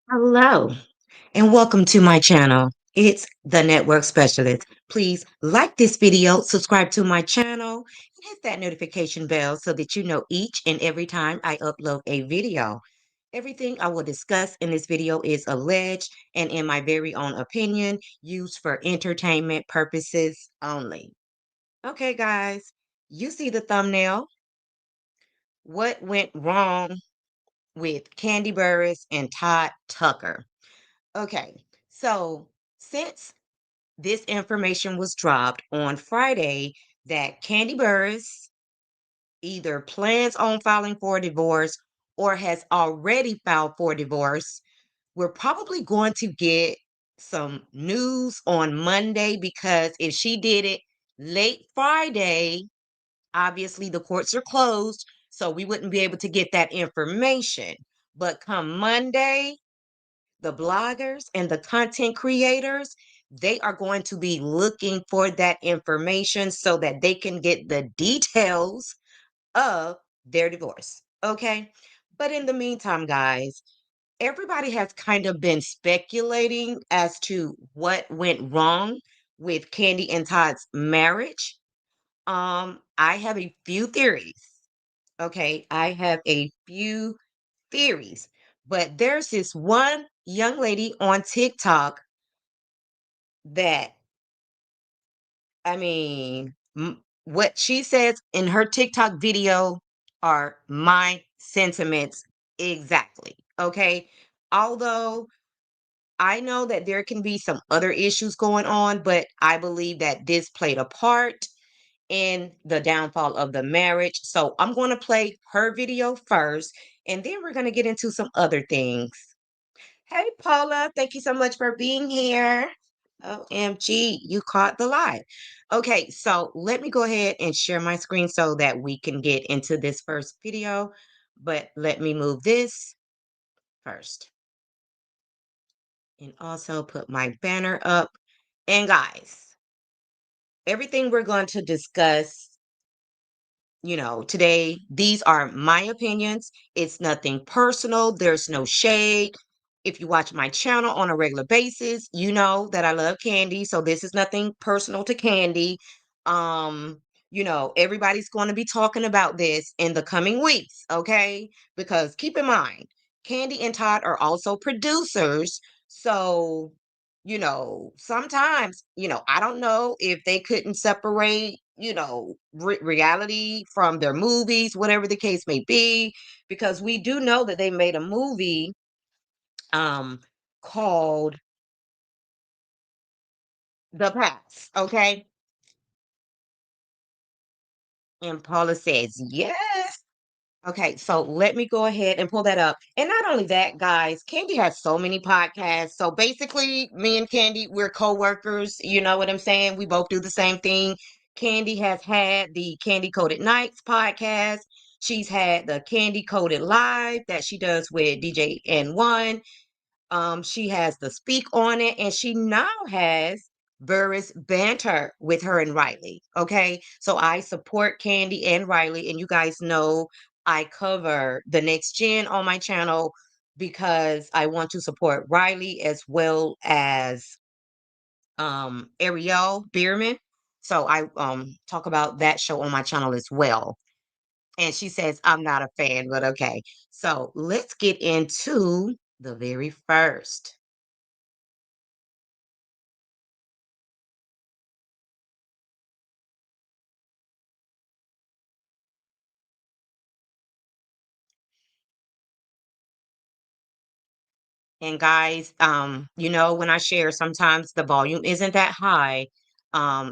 Hello, and welcome to my channel. It's the Network Specialist. Please like this video, subscribe to my channel, and hit that notification bell so that you know each and every time I upload a video. Everything I will discuss in this video is alleged and, in my very own opinion, used for entertainment purposes only. Okay, guys, you see the thumbnail. What went wrong with Kandi Burruss and Todd Tucker? Okay, so since this information was dropped on Friday that Kandi Burruss either plans on filing for a divorce or has already filed for divorce, we're probably going to get some news on Monday because if she did it late Friday, obviously the courts are closed, so we wouldn't be able to get that information. But come Monday, the bloggers and the content creators, they are going to be looking for that information so that they can get the details of their divorce. Okay. But in the meantime, guys, everybody has kind of been speculating as to what went wrong with Kandi and Todd's marriage. I have a few theories. Okay. I have a few theories. But there's this one young lady on TikTok that, I mean, what she says in her TikTok video are my sentiments exactly. Okay. Although I know that there can be some other issues going on, but I believe that this played a part in the downfall of the marriage. So I'm going to play her video first, and then we're going to get into some other things. Hey, Paula, thank you so much for being here. OMG, you caught the live. Okay, so let me go ahead and share my screen so that we can get into this first video. But let me move this first and also put my banner up. And guys, everything we're going to discuss today, these are my opinions. It's nothing personal. There's no shade. If you watch my channel on a regular basis, you know that I love Kandi. So this is nothing personal to Kandi. Everybody's going to be talking about this in the coming weeks, okay? Because keep in mind, Kandi and Todd are also producers. So, sometimes, I don't know if they couldn't separate, reality from their movies, whatever the case may be, because we do know that they made a movie um called The Past, okay? And Paula says, yes. Okay, so let me go ahead and pull that up. And not only that, guys, Kandi has so many podcasts. So basically, me and Kandi, we're co-workers. You know what I'm saying? We both do the same thing. Kandi has had the Kandi Coded Nights podcast. She's had the Kandi Coded Live that she does with DJ N1. She has the Speak on it, and she now has Burris Banter with her and Riley. Okay, so I support Kandi and Riley, and you guys know I cover the next gen on my channel because I want to support Riley as well as Ariel Bierman. So I talk about that show on my channel as well. And she says I'm not a fan, but okay. So let's get into the very first. And guys, when I share, sometimes the volume isn't that high.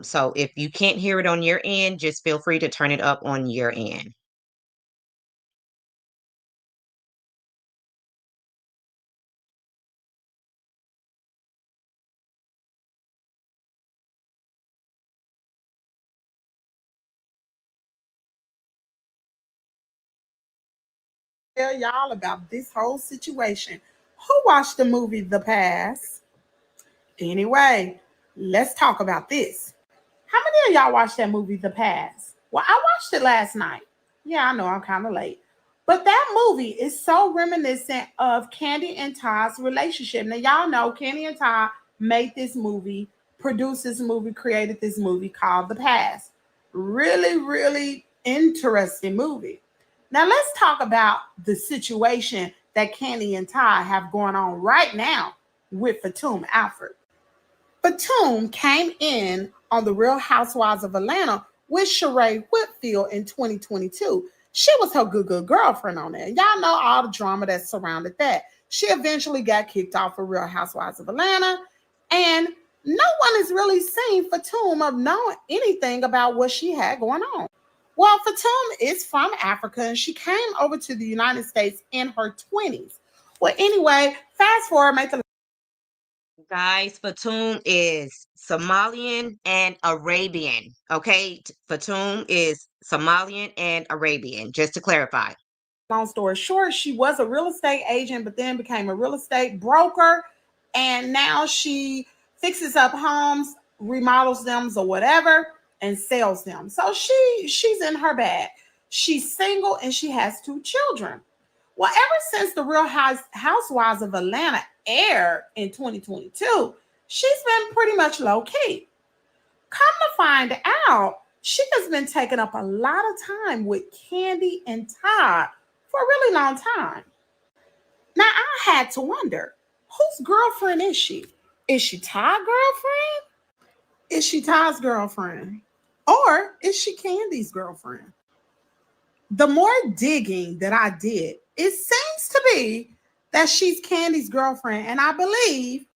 So if you can't hear it on your end, just feel free to turn it up on your end. Tell y'all about this whole situation. Who watched the movie The Past? Anyway, let's talk about this. How many of y'all watched that movie The Past? Well, I watched it last night. Yeah, I know I'm kind of late. But that movie is so reminiscent of Kandi and Todd's relationship. Now, y'all know Kandi and Todd made this movie, produced this movie, created this movie called The Past. Really, really interesting movie. Now, let's talk about the situation that Kandi and Todd have going on right now with Fatum Alfred. Fatum came in on the Real Housewives of Atlanta with Sheree Whitfield in 2022. She was her good girlfriend on there. Y'all know all the drama that surrounded that. She eventually got kicked off of Real Housewives of Atlanta, and no one has really seen Fatum of knowing anything about what she had going on. Well, Fatum is from Africa and she came over to the United States in her 20s. Well, anyway, fast forward, make the Guys, Fatum is Somalian and Arabian. Okay, Fatum is Somalian and Arabian, just to clarify. long story short, she was a real estate agent, but then became a real estate broker. And now she fixes up homes, remodels them or whatever, and sells them. So she's in her bag. She's single and she has two children. Well, ever since the Real Housewives of Atlanta aired in 2022, she's been pretty much low key. Come to find out, she has been taking up a lot of time with Kandi and Todd for a really long time. Now, I had to wonder, whose girlfriend is she? Is she Todd's girlfriend? Is she Todd's girlfriend? Or is she Candy's girlfriend? The more digging that I did, it seems to be that she's Candy's girlfriend. And I believe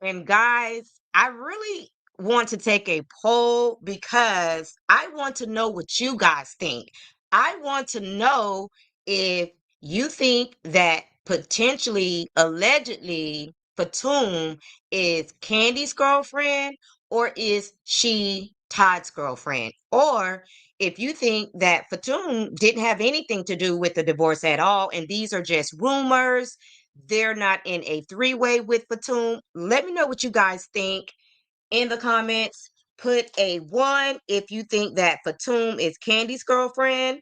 And guys, I really want to take a poll because I want to know what you guys think. I want to know if you think that potentially, allegedly, Fatum is Candy's girlfriend or is she Todd's girlfriend? Or if you think that Fatum didn't have anything to do with the divorce at all and these are just rumors, they're not in a three-way with Fatum. Let me know what you guys think in the comments. Put a 1 if you think that Fatum is Candy's girlfriend.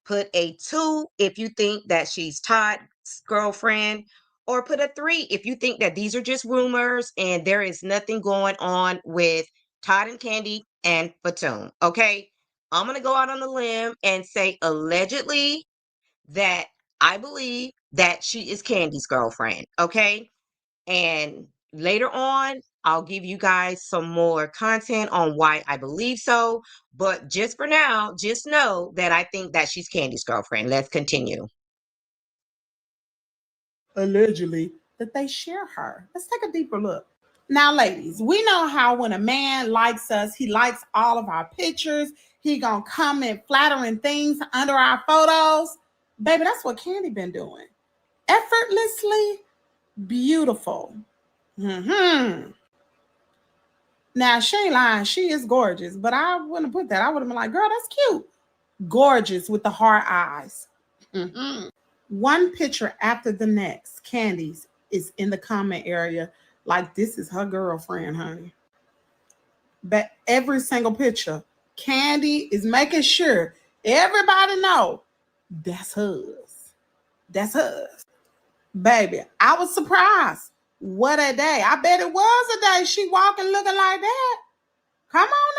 Put a 2 if you think that she's Todd's girlfriend. Or put a 3 if you think that these are just rumors and there is nothing going on with Todd and Candy and Fatum. Okay? I'm going to go out on the limb and say allegedly that I believe that she is Candy's girlfriend, okay? And later on, I'll give you guys some more content on why I believe so. But just for now, just know that I think that she's Candy's girlfriend. Let's continue. allegedly that they share her. Let's take a deeper look. Now, ladies, we know how when a man likes us, he likes all of our pictures. He gonna comment flattering things under our photos. Baby, that's what Candy been doing. Effortlessly beautiful. Hmm. Now, she ain't lying. She is gorgeous, but I wouldn't put that. I would have been like, girl, that's cute. Gorgeous with the hard eyes. Mhm. One picture after the next, Candy's is in the comment area like this is her girlfriend, honey. But every single picture, Candy is making sure everybody know that's hers. That's hers. Baby, I was surprised. What a day. I bet it was a day she walking looking like that. Come on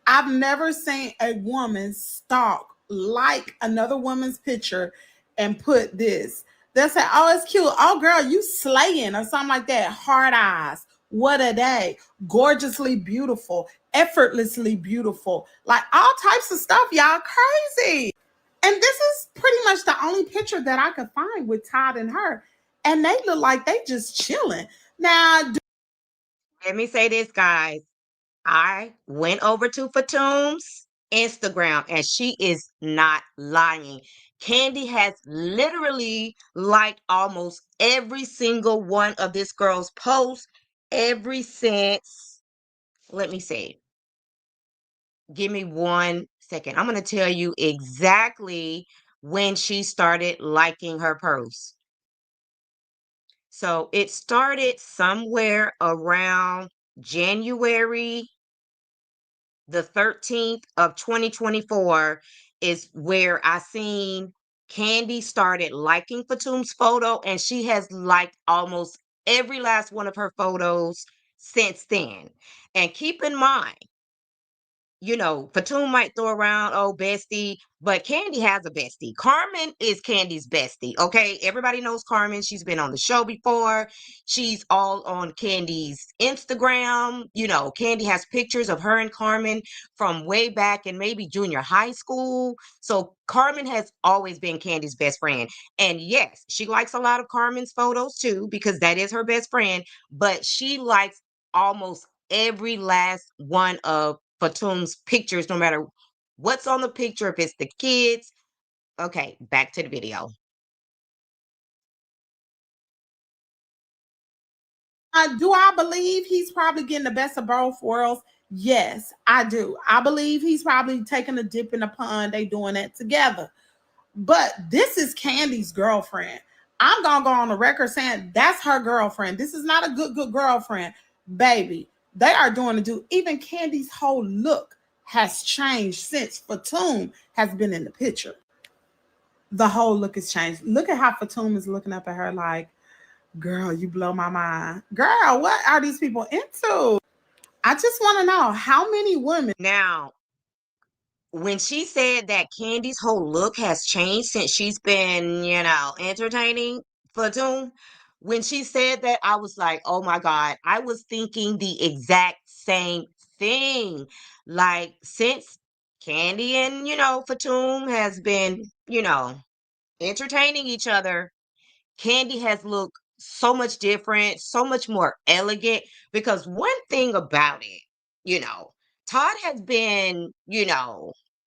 now. I've never seen a woman stalk like another woman's picture and put this. They'll say, oh, it's cute. Oh, girl, you slaying or something like that. Hard eyes. What a day. Gorgeously beautiful. Effortlessly beautiful. Like all types of stuff, y'all. Crazy. And this is pretty much the only picture that I could find with Todd and her. And they look like they just chilling. Now, Let me say this, guys. I went over to Fatum's Instagram and she is not lying. Candy has literally liked almost every single one of this girl's posts ever since. Let me see. Give me 1 second. I'm going to tell you exactly when she started liking her posts. So it started somewhere around January the 13th of 2024, is where I seen Kandi started liking Fatum's photo, and she has liked almost every last one of her photos since then. And keep in mind, Fatum might throw around, oh, bestie, but Kandi has a bestie. Carmen is Candy's bestie. Okay. Everybody knows Carmen. She's been on the show before. She's all on Candy's Instagram. Candy has pictures of her and Carmen from way back in maybe junior high school. So Carmen has always been Candy's best friend. And yes, she likes a lot of Carmen's photos too, because that is her best friend, but she likes almost every last one of Fatum's pictures, no matter what's on the picture, if it's the kids. Okay, back to the video. Do I believe he's probably getting the best of both worlds? Yes, I do. I believe he's probably taking a dip in the pond. They doing that together. But this is Candy's girlfriend. I'm gonna go on the record saying that's her girlfriend. This is not a good girlfriend, baby. They are doing the do. Even Candy's whole look has changed since Fatum has been in the picture. The whole look has changed. Look at how Fatum is looking up at her like, girl, you blow my mind. Girl, what are these people into? I just want to know how many women. Now, when she said that Candy's whole look has changed since she's been, entertaining Fatum, when she said that, I was like, oh my God, I was thinking the exact same thing. Like, since Candy and, Fatum has been, entertaining each other, Candy has looked so much different, so much more elegant. Because one thing about it, you know, Todd has been,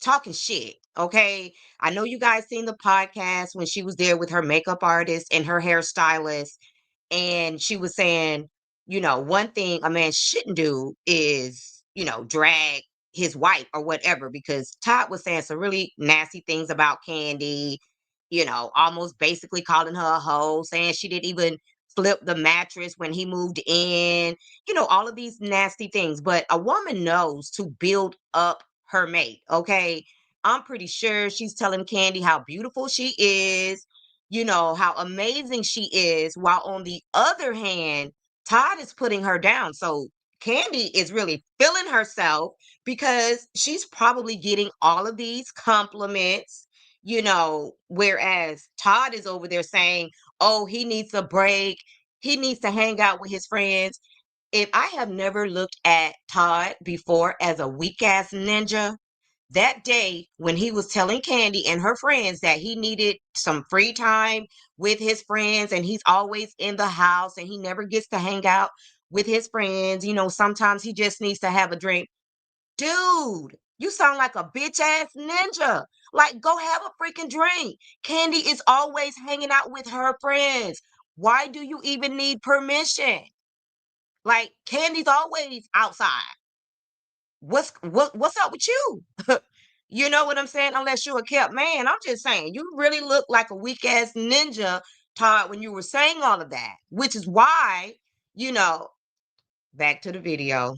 talking shit. Okay. I know you guys seen the podcast when she was there with her makeup artist and her hairstylist. And she was saying, one thing a man shouldn't do is, drag his wife or whatever, because Todd was saying some really nasty things about Candy, almost basically calling her a hoe, saying she didn't even flip the mattress when he moved in, all of these nasty things. But a woman knows to build up her mate. Okay. I'm pretty sure she's telling Candy how beautiful she is, how amazing she is, while on the other hand, Todd is putting her down. So Candy is really feeling herself because she's probably getting all of these compliments, whereas Todd is over there saying, oh, he needs a break. He needs to hang out with his friends. If I have never looked at Todd before as a weak ass ninja, that day when he was telling Candy and her friends that he needed some free time with his friends and he's always in the house and he never gets to hang out with his friends, sometimes he just needs to have a drink. Dude, you sound like a bitch ass ninja. Like, go have a freaking drink. Candy is always hanging out with her friends. Why do you even need permission? Like, Candy's always outside. What's up with you? You know what I'm saying? Unless you're a kept man. I'm just saying, you really look like a weak ass ninja, Todd, when you were saying all of that, which is why, you know, back to the video.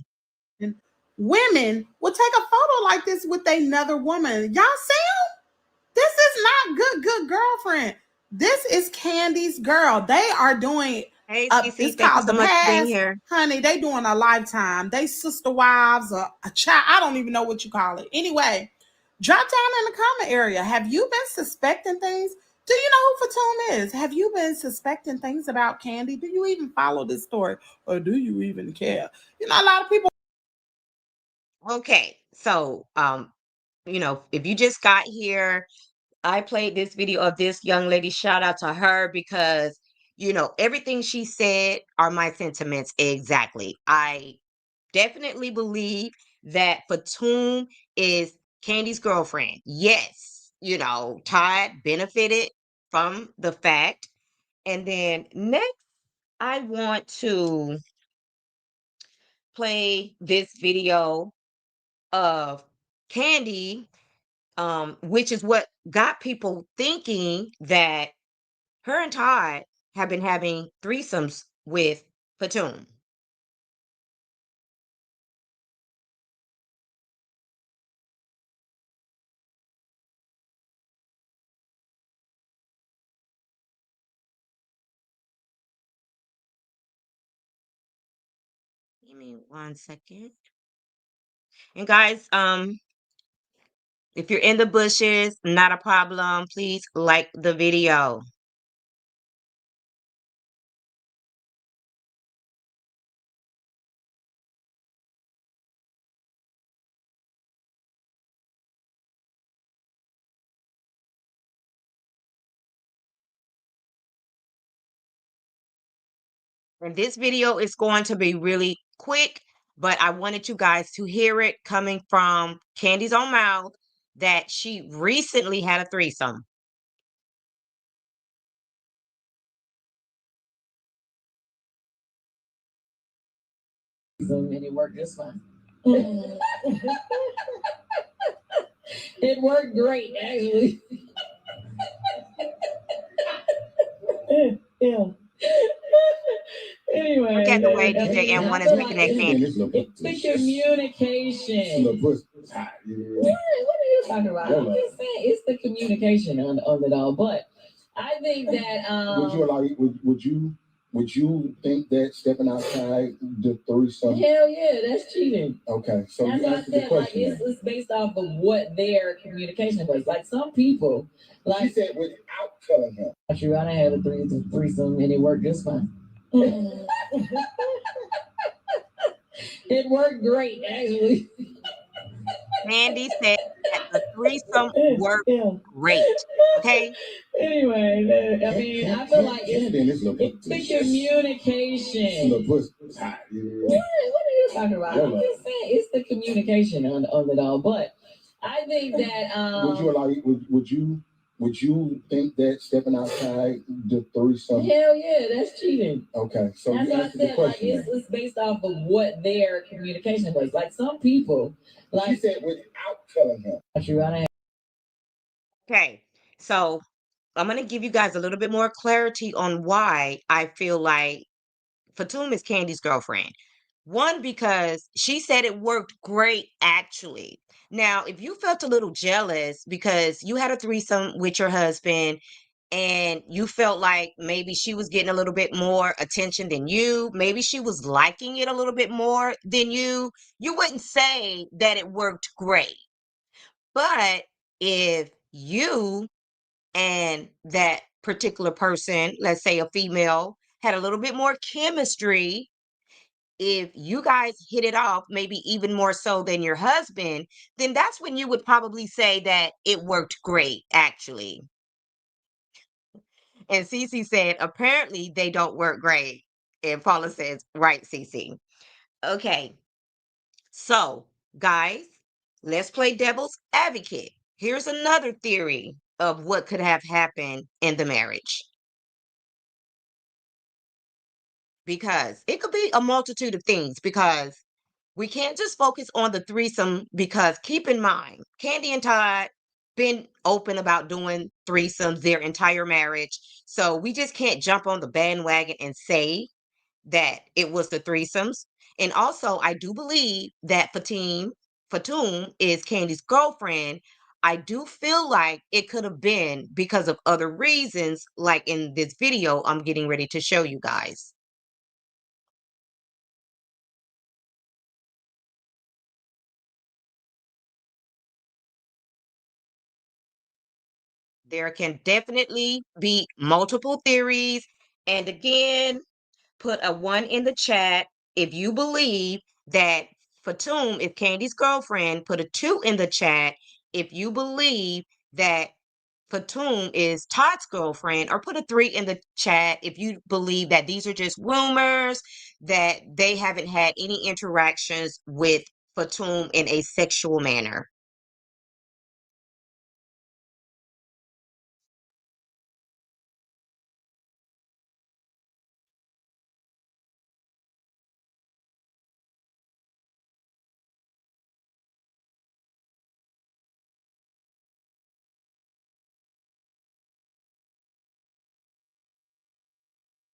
Women will take a photo like this with another woman. Y'all see them? This is not good girlfriend. This is Candy's girl. They are doing Hey, it's Cece, thank you called so The much for being Past. here. Honey, they doing a lifetime. They sister wives or a child. I don't even know what you call it. Anyway, drop down in the comment area. Have you been suspecting things? Do you know who Fatum is? Have you been suspecting things about Candy? Do you even follow this story? Or do you even care? A lot of people. Okay, so if you just got here, I played this video of this young lady. Shout out to her because everything she said are my sentiments exactly. I definitely believe that Fatum is Candy's girlfriend. Yes, Todd benefited from the fact. And then next, I want to play this video of Candy, which is what got people thinking that her and Todd have been having threesomes with Fatum. Give me 1 second. And guys, if you're in the bushes, not a problem. Please like the video. And this video is going to be really quick, but I wanted you guys to hear it coming from Kandi's own mouth that she recently had a threesome. And it worked just fine. It worked great, actually. Yeah. Anyway, Look at the way I DJ mean, M1 I is feel making like that candy. it's the communication. What are you talking about? I'm just saying it's the communication of it all. But I think that would you think that stepping outside the threesome? Hell yeah, that's cheating. Okay, so that's what I said. Like it's based off of what their communication was. Like some people, like she said, without telling him. True, I done had a threesome and it worked just fine. It worked great, actually. Kandi said that the threesome worked great. Okay. Anyway, I mean, I feel like it's the communication. What are you talking about? I'm just saying it's the communication of it all. But I think that would you think that stepping outside the threesome? Hell yeah, that's cheating. Okay, so that's what I said. Like it's based off of what their communication was. Like some people, like she said, without telling him. True, I done Okay. So I'm going to give you guys a little bit more clarity on why I feel like Fatum is Kandi's girlfriend. One, because she said it worked great, actually. Now, if you felt a little jealous because you had a threesome with your husband and you felt like maybe she was getting a little bit more attention than you, maybe she was liking it a little bit more than you wouldn't say that it worked great. But if you and that particular person, let's say a female, had a little bit more chemistry, if you guys hit it off, maybe even more so than your husband, then that's when you would probably say that it worked great, actually. And Cece said, apparently they don't work great. And Paula says, right, Cece. Okay. So, guys, let's play devil's advocate. Here's another theory of what could have happened in the marriage. Because it could be a multitude of things, because we can't just focus on the threesome, because keep in mind, Kandi and Todd been open about doing threesomes their entire marriage. So we just can't jump on the bandwagon and say that it was the threesomes. And also, I do believe that Fatum is Kandi's girlfriend. I do feel like it could have been because of other reasons, like in this video I'm getting ready to show you guys. There can definitely be multiple theories. And again, put a 1 in the chat if you believe that Fatum is Kandi's girlfriend. Put a 2 in the chat if you believe that Fatum is Todd's girlfriend, or put a 3 in the chat if you believe that these are just rumors, that they haven't had any interactions with Fatum in a sexual manner.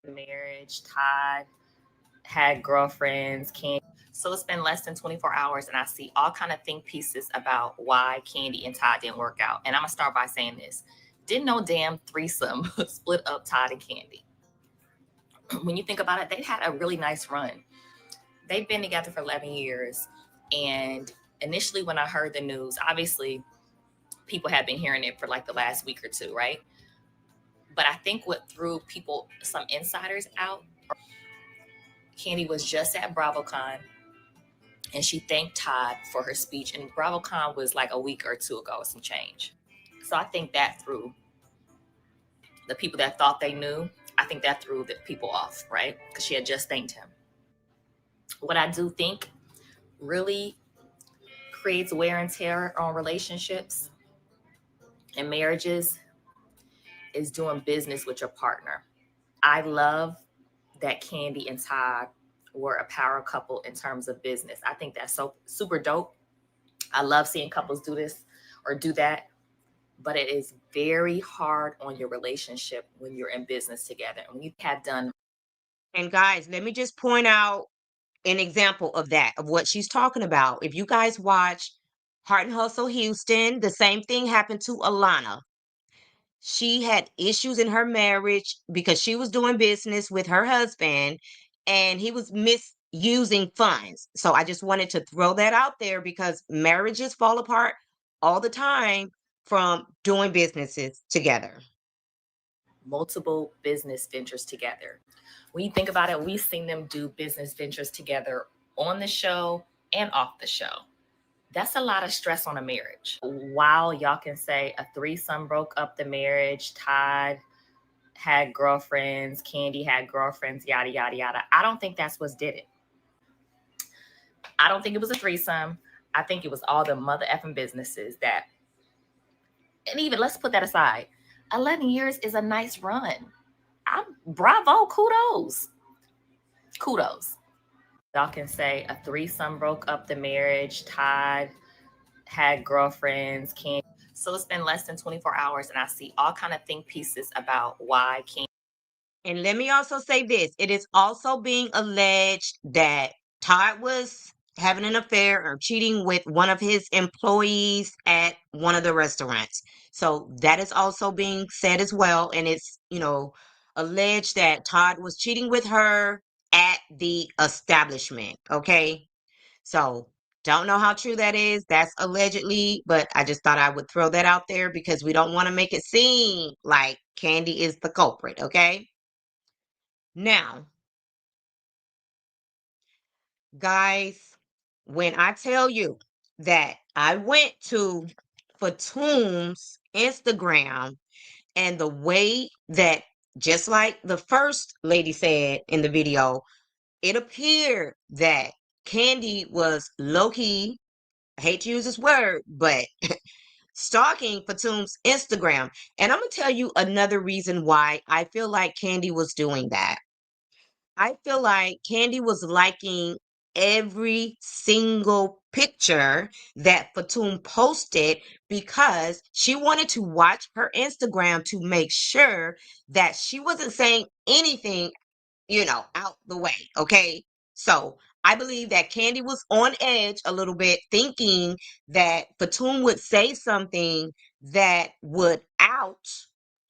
Marriage, Todd had girlfriends, Kandi. So it's been less than 24 hours, and I see all kind of think pieces about why Kandi and Todd didn't work out. And I'm gonna start by saying this: didn't no damn threesome split up Todd and Kandi. When you think about it, they had a really nice run. they've been together for 11 years. And initially, when I heard the news, obviously, people have been hearing it for like the last week or two, right? But I think what threw people, some insiders out, Kandi was just at BravoCon and she thanked Todd for her speech. And BravoCon was like a week or two ago, some change. So I think that threw the people that thought they knew, I think that threw the people off, right? Because she had just thanked him. What I do think really creates wear and tear on relationships and marriages is doing business with your partner. I love that Kandi and Todd were a power couple in terms of business. I think that's so super dope. I love seeing couples do this or do that, but it is very hard on your relationship when you're in business together. And we have done. And guys, let me just point out an example of that, of what she's talking about. If you guys watch Heart and Hustle Houston, the same thing happened to Alana. She had issues in her marriage because she was doing business with her husband and he was misusing funds. So I just wanted to throw that out there because marriages fall apart all the time from doing businesses together. Multiple business ventures together. When you think about it, we've seen them do business ventures together on the show and off the show. That's a lot of stress on a marriage. While y'all can say a threesome broke up the marriage, Todd had girlfriends, Kandi had girlfriends, yada, yada, yada. I don't think that's what did it. I don't think it was a threesome. I think it was all the mother effing businesses that, and even let's put that aside. 11 years is a nice run. Bravo, kudos. Kudos. Y'all can say a threesome broke up the marriage, Todd had girlfriends, Kandi. So it's been less than 24 hours and I see all kind of think pieces about why Kandi. And let me also say this. It is also being alleged that Todd was having an affair or cheating with one of his employees at one of the restaurants. So that is also being said as well. And it's, alleged that Todd was cheating with her at the establishment. Okay. So don't know how true that is. That's allegedly, but I just thought I would throw that out there because we don't want to make it seem like Kandi is the culprit. Okay. Now, guys, when I tell you that I went to Fatum's Instagram and the way that, just like the first lady said in the video, it appeared that Kandi was low key, I hate to use this word, but stalking Fatum's Instagram. And I'm going to tell you another reason why I feel like Kandi was doing that. I feel like Kandi was liking every single picture that Fatum posted because she wanted to watch her Instagram to make sure that she wasn't saying anything, out the way. Okay. So I believe that Kandi was on edge a little bit, thinking that Fatum would say something that would out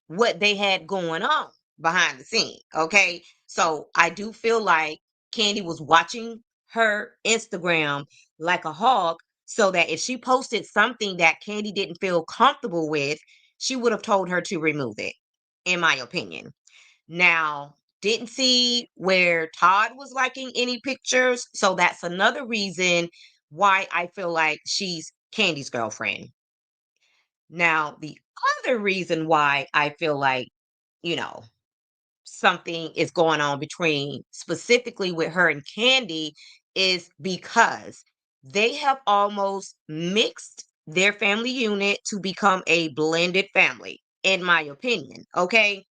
what they had going on behind the scene. Okay. So I do feel like Kandi was watching her Instagram like a hawk so that if she posted something that Kandi didn't feel comfortable with, she would have told her to remove it, in my opinion. Now, didn't see where Todd was liking any pictures. So that's another reason why I feel like she's Kandi's girlfriend. Now, the other reason why I feel like, you know, something is going on between specifically with her and Kandi is because they have almost mixed their family unit to become a blended family, in my opinion. Okay.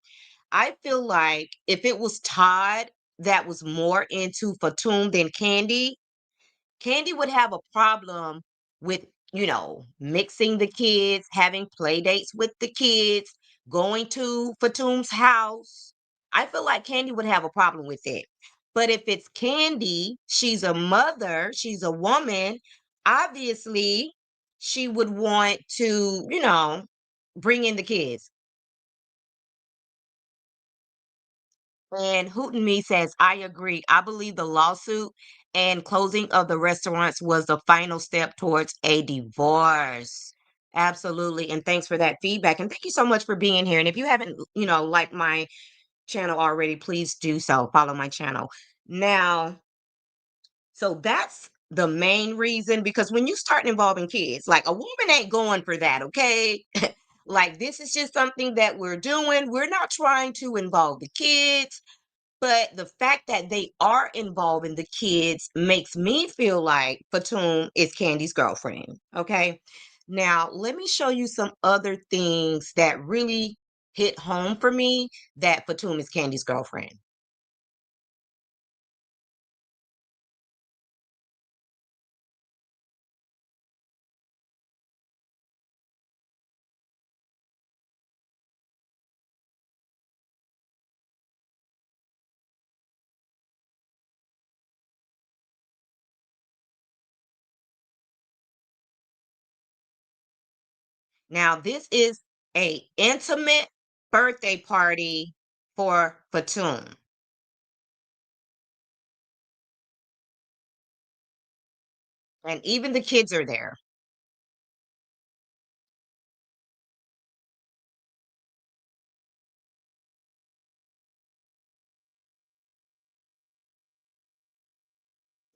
I feel like if it was Todd that was more into Fatum than Kandi would have a problem with, mixing the kids, having play dates with the kids, going to Fatum's house. I feel like Kandi would have a problem with it. But if it's Kandi, she's a mother, she's a woman, obviously she would want to, bring in the kids. And Hooten Me says, I agree. I believe the lawsuit and closing of the restaurants was the final step towards a divorce. Absolutely. And thanks for that feedback. And thank you so much for being here. And if you haven't, liked my channel already, please do so. Follow my channel. Now, so that's the main reason, because when you start involving kids, like, a woman ain't going for that, okay? Like, this is just something that we're doing. We're not trying to involve the kids. But the fact that they are involving the kids makes me feel like Fatum is Candy's girlfriend. Okay. Now, let me show you some other things that really hit home for me that Fatum is Candy's girlfriend. Now, this is a intimate birthday party for Fatum. And even the kids are there.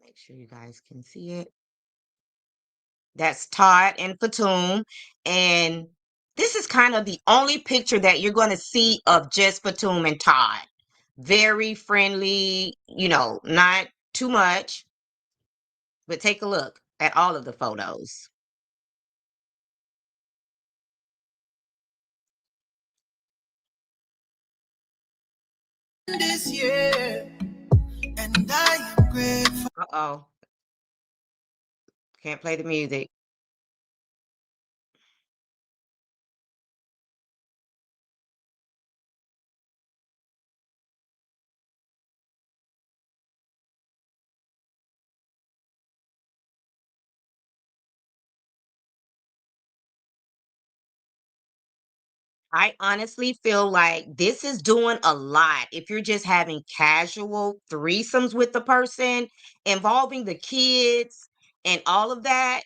Make sure you guys can see it. That's Todd and Fatum. And this is kind of the only picture that you're going to see of just Fatum and Todd. Very friendly, not too much, but take a look at all of the photos. This year, and I am grateful. Uh-oh. Can't play the music. I honestly feel like this is doing a lot. If you're just having casual threesomes with the person, involving the kids and all of that,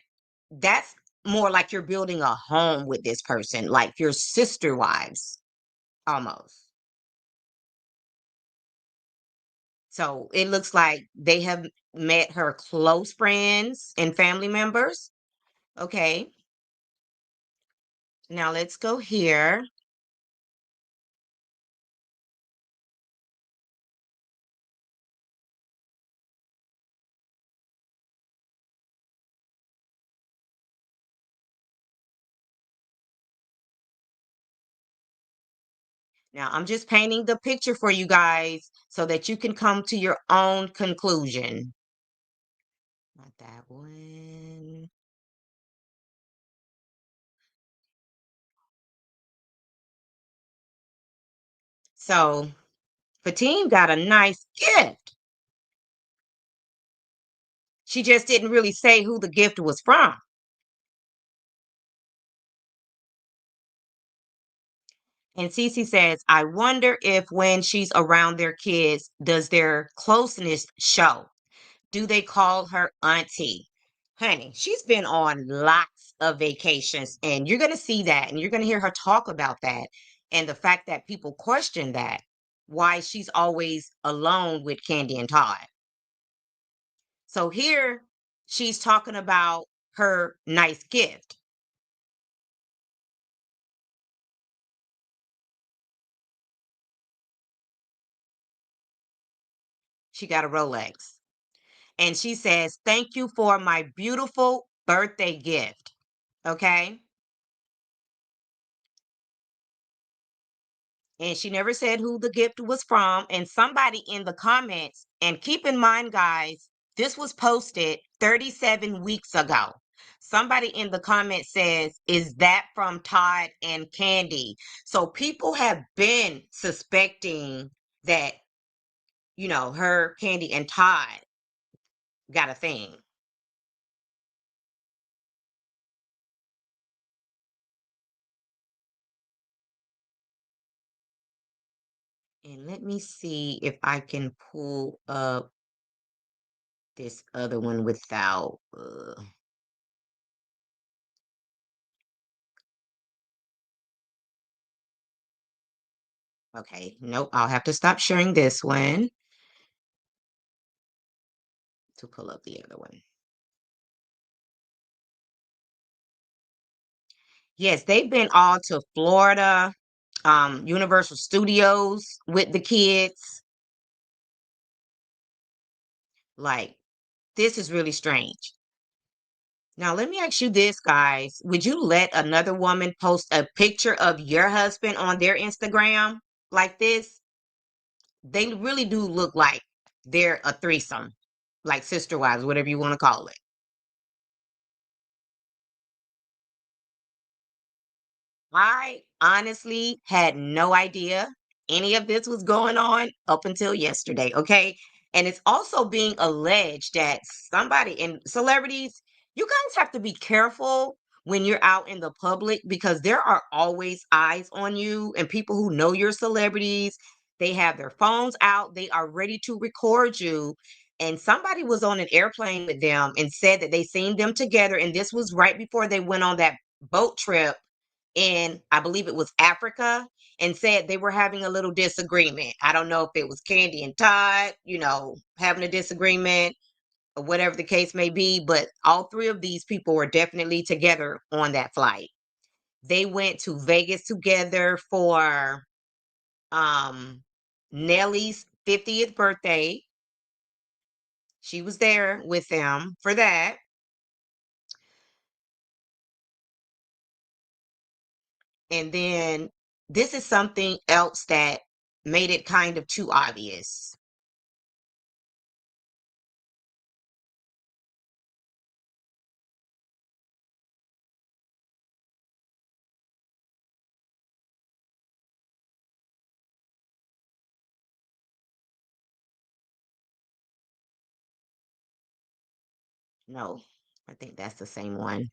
that's more like you're building a home with this person, like your sister wives almost. So it looks like they have met her close friends and family members. Okay. Now let's go here. Now I'm just painting the picture for you guys so that you can come to your own conclusion. Not that one. So Fatine got a nice gift. She just didn't really say who the gift was from. And Cece says, I wonder if when she's around their kids, does their closeness show? Do they call her auntie? Honey, she's been on lots of vacations, and you're going to see that, and you're going to hear her talk about that. And the fact that people question that, why she's always alone with Candy and Todd. So here she's talking about her nice gift. She got a Rolex. And she says, thank you for my beautiful birthday gift. Okay. And she never said who the gift was from. And somebody in the comments, and keep in mind, guys, this was posted 37 weeks ago. Somebody in the comments says, is that from Todd and Candy? So people have been suspecting that, her, Candy, and Todd got a thing. And let me see if I can pull up this other one without. Okay, nope. I'll have to stop sharing this one to pull up the other one. Yes, they've been all to Florida, Universal Studios with the kids. Like, this is really strange. Now, let me ask you this, guys. Would you let another woman post a picture of your husband on their Instagram like this? They really do look like they're a threesome, like sister wives, whatever you want to call it. I honestly had no idea any of this was going on up until yesterday, okay? And it's also being alleged that somebody and celebrities, you guys have to be careful when you're out in the public because there are always eyes on you and people who know you're celebrities. They have their phones out, they are ready to record you. And somebody was on an airplane with them and said that they seen them together. And this was right before they went on that boat trip in, I believe it was Africa, and said they were having a little disagreement. I don't know if it was Kandi and Todd, having a disagreement or whatever the case may be, but all three of these people were definitely together on that flight. They went to Vegas together for um Nelly's 50th birthday. She was there with them for that. And then this is something else that made it kind of too obvious. No, I think that's the same one.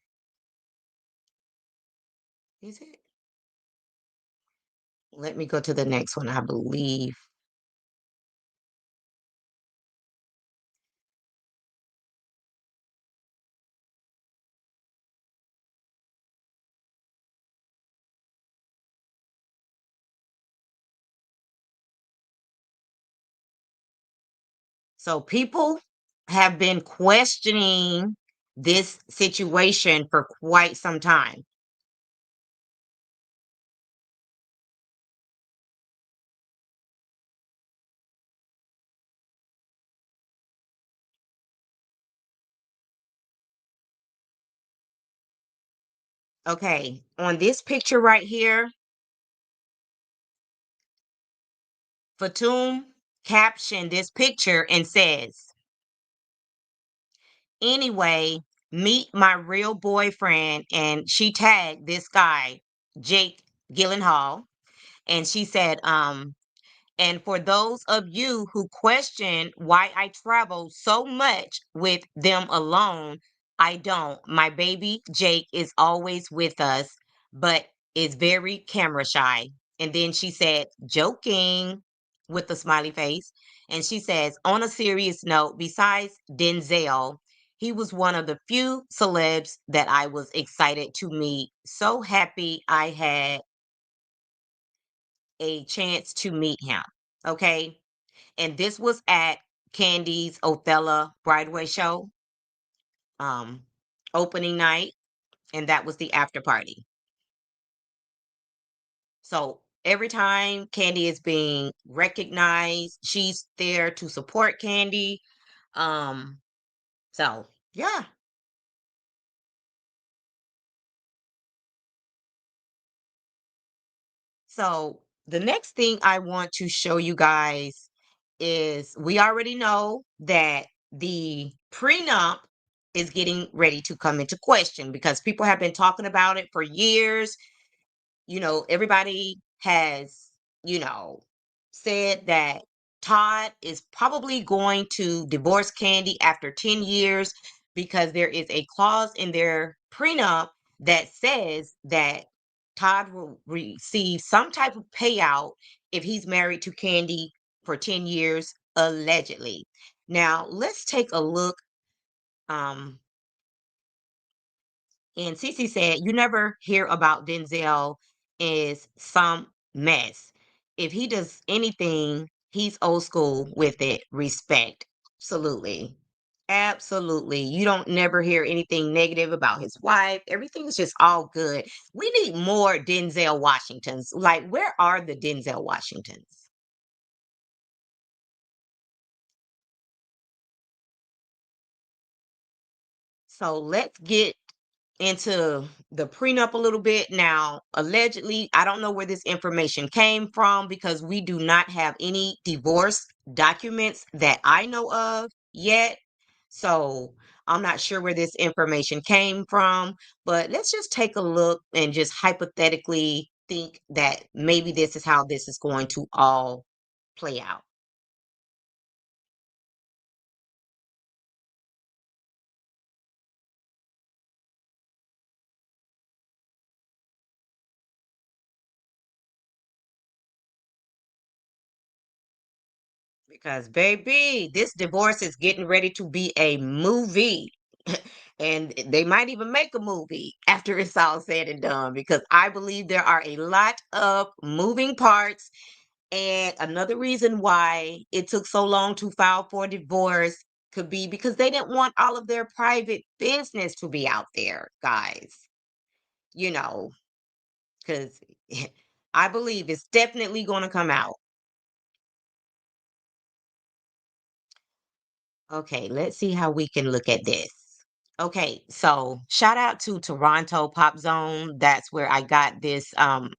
Is it? Let me go to the next one, I believe. So people have been questioning this situation for quite some time. Okay, on this picture right here, Fatum captioned this picture and says, anyway, meet my real boyfriend. And she tagged this guy, Jake Gyllenhaal. And she said, and for those of you who question why I travel so much with them alone, I don't. My baby Jake is always with us, but is very camera shy. And then she said, joking with a smiley face. And she says, on a serious note, besides Denzel, he was one of the few celebs that I was excited to meet. So happy I had a chance to meet him. Okay. And this was at Candy's Othello Broadway show, um, opening night, and that was the after party. So every time Candy is being recognized, she's there to support Candy. Um, so yeah. So the next thing I want to show you guys is we already know that the prenup is getting ready to come into question because people have been talking about it for years. Everybody has, you know, said that Todd is probably going to divorce Candy after 10 years because there is a clause in their prenup that says that Todd will receive some type of payout if he's married to Candy for 10 years allegedly. Now, let's take a look. Um, and Cece said, "You never hear about Denzel is some mess. If he does anything, he's old school with it. Respect." Absolutely. Absolutely. You don't never hear anything negative about his wife. Everything's just all good. We need more Denzel Washingtons. Like, where are the Denzel Washingtons? So let's get into the prenup a little bit. Now, allegedly, I don't know where this information came from because we do not have any divorce documents that I know of yet. So I'm not sure where this information came from, but let's just take a look and just hypothetically think that maybe this is how this is going to all play out. Because, baby, this divorce is getting ready to be a movie. And they might even make a movie after it's all said and done because I believe there are a lot of moving parts. And another reason why it took so long to file for divorce could be because they didn't want all of their private business to be out there, guys. You know, because I believe it's definitely going to come out. Okay, let's see how we can look at this. Okay, so shout out to Toronto Pop Zone. That's where I got this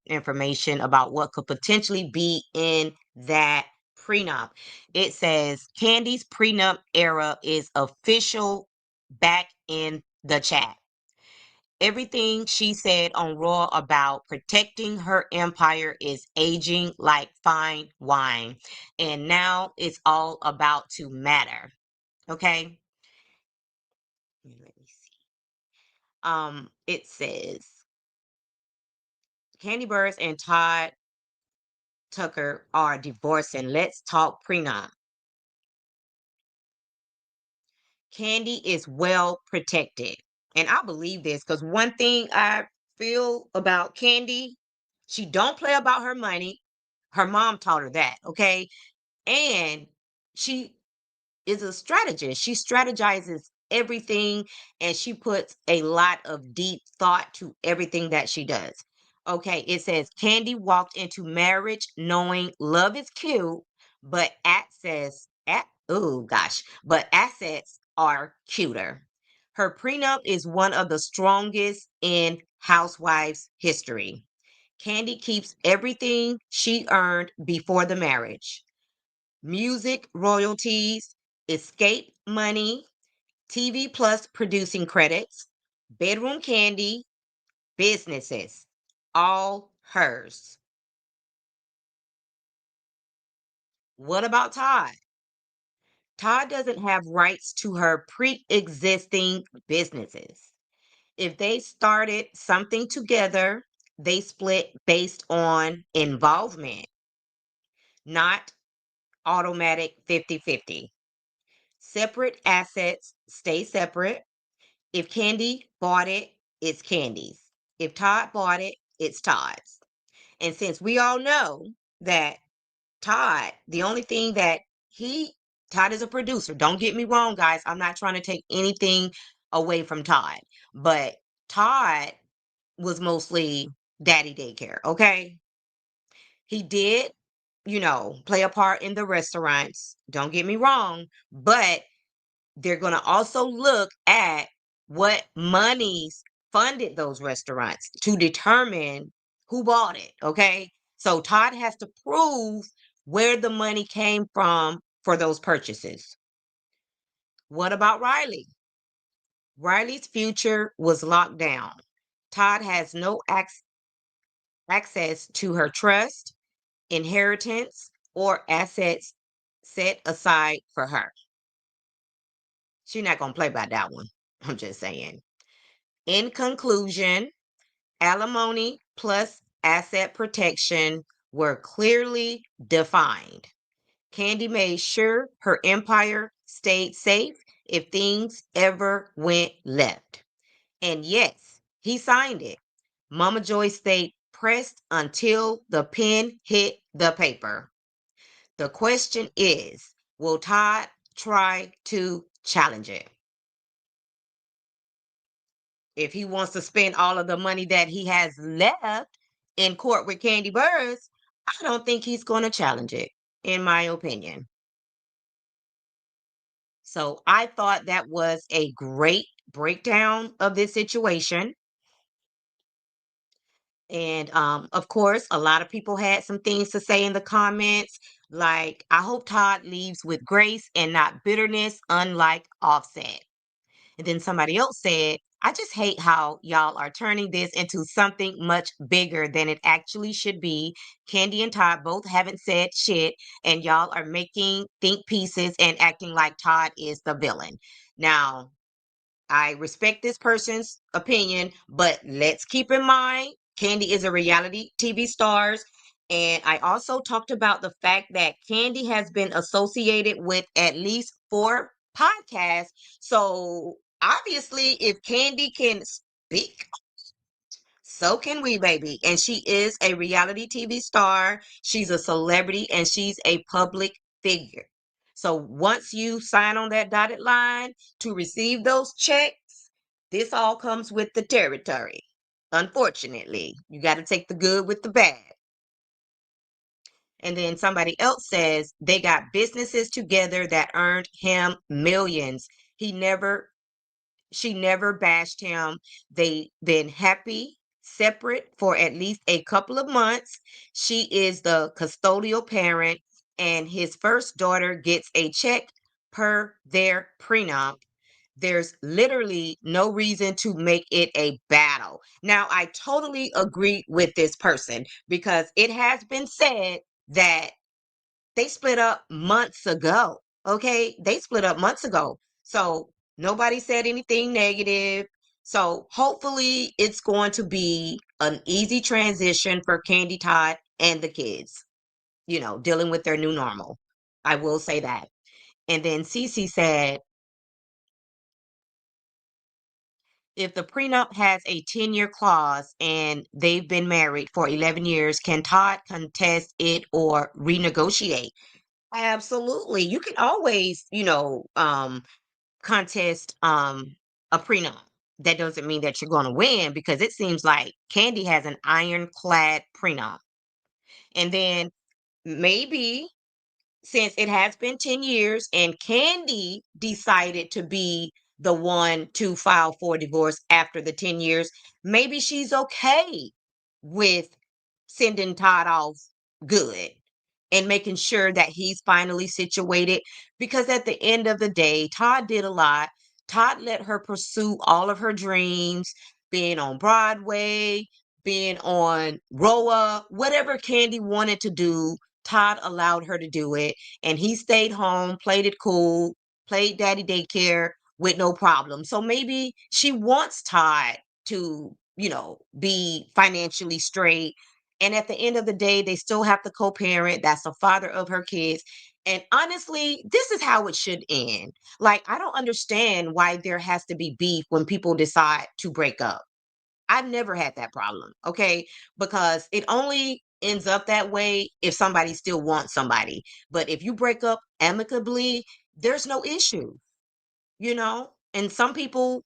information about what could potentially be in that prenup. It says Candy's prenup era is official back in the chat. Everything she said on Raw about protecting her empire is aging like fine wine. And now it's all about to matter. Okay? Let me see. It says Kandi Burruss and Todd Tucker are divorcing. Let's talk prenup. Kandi is well protected. And I believe this because one thing I feel about Kandi, she don't play about her money. Her mom taught her that, okay? And she is a strategist. She strategizes everything and she puts a lot of deep thought to everything that she does. Okay, it says Kandi walked into marriage knowing love is cute, but oh gosh, but assets are cuter. Her prenup is one of the strongest in Housewives history. Kandi keeps everything she earned before the marriage: music royalties, escape money, TV plus producing credits, bedroom candy, businesses, all hers. What about Todd? Todd doesn't have rights to her pre existing businesses. If they started something together, they split based on involvement, not automatic 50-50. Separate assets stay separate. If Kandi bought it, it's Kandi's. If Todd bought it, it's Todd's. And since we all know that Todd, the only thing that Todd is a producer. Don't get me wrong, guys. I'm not trying to take anything away from Todd, but Todd was mostly daddy daycare. Okay. He did, play a part in the restaurants. Don't get me wrong, but they're going to also look at what monies funded those restaurants to determine who bought it. Okay. So Todd has to prove where the money came from for those purchases. What about Riley? Riley's future was locked down. Todd has no access to her trust, inheritance, or assets set aside for her. She's not going to play by that one. I'm just saying. In conclusion, alimony plus asset protection were clearly defined. Kandi made sure her empire stayed safe if things ever went left. And yes, he signed it. Mama Joy stayed pressed until the pen hit the paper. The question is, will Todd try to challenge it? If he wants to spend all of the money that he has left in court with Kandi Burruss, I don't think he's going to challenge it, in my opinion. So I thought that was a great breakdown of this situation. And of course, a lot of people had some things to say in the comments, like, I hope Todd leaves with grace and not bitterness, unlike Offset. And then somebody else said, I just hate how y'all are turning this into something much bigger than it actually should be. Kandi and Todd both haven't said shit, and y'all are making think pieces and acting like Todd is the villain. Now, I respect this person's opinion, but let's keep in mind, Kandi is a reality TV star. And I also talked about the fact that Kandi has been associated with at least 4 podcasts. So obviously, if Kandi can speak, so can we, baby. And she is a reality TV star. She's a celebrity and she's a public figure. So once you sign on that dotted line to receive those checks, this all comes with the territory. Unfortunately, you got to take the good with the bad. And then somebody else says they got businesses together that earned him millions. He never She never bashed him. They been happy, separate for at least a couple of months. She is the custodial parent, and his first daughter gets a check per their prenup. There's literally no reason to make it a battle. Now, I totally agree with this person because it has been said that they split up months ago. Okay. They split up months ago. So nobody said anything negative. So hopefully it's going to be an easy transition for Kandi Todd and the kids, dealing with their new normal. I will say that. And then Cece said, if the prenup has a 10-year clause and they've been married for 11 years, can Todd contest it or renegotiate? Absolutely. You can always, contest a prenup. That doesn't mean that you're going to win because it seems like Kandi has an ironclad prenup. And then maybe since it has been 10 years and Kandi decided to be the one to file for divorce after the 10 years, maybe she's okay with sending Todd off good and making sure that he's finally situated. Because at the end of the day, Todd did a lot. Todd let her pursue all of her dreams, being on Broadway, being on Roa, whatever Kandi wanted to do. Todd allowed her to do it, and he stayed home, played it cool, played daddy daycare with no problem. So maybe she wants Todd to, be financially straight. And at the end of the day, they still have to co-parent. That's the father of her kids. And honestly, this is how it should end. Like, I don't understand why there has to be beef when people decide to break up. I've never had that problem, okay? Because it only ends up that way if somebody still wants somebody. But if you break up amicably, there's no issue, And some people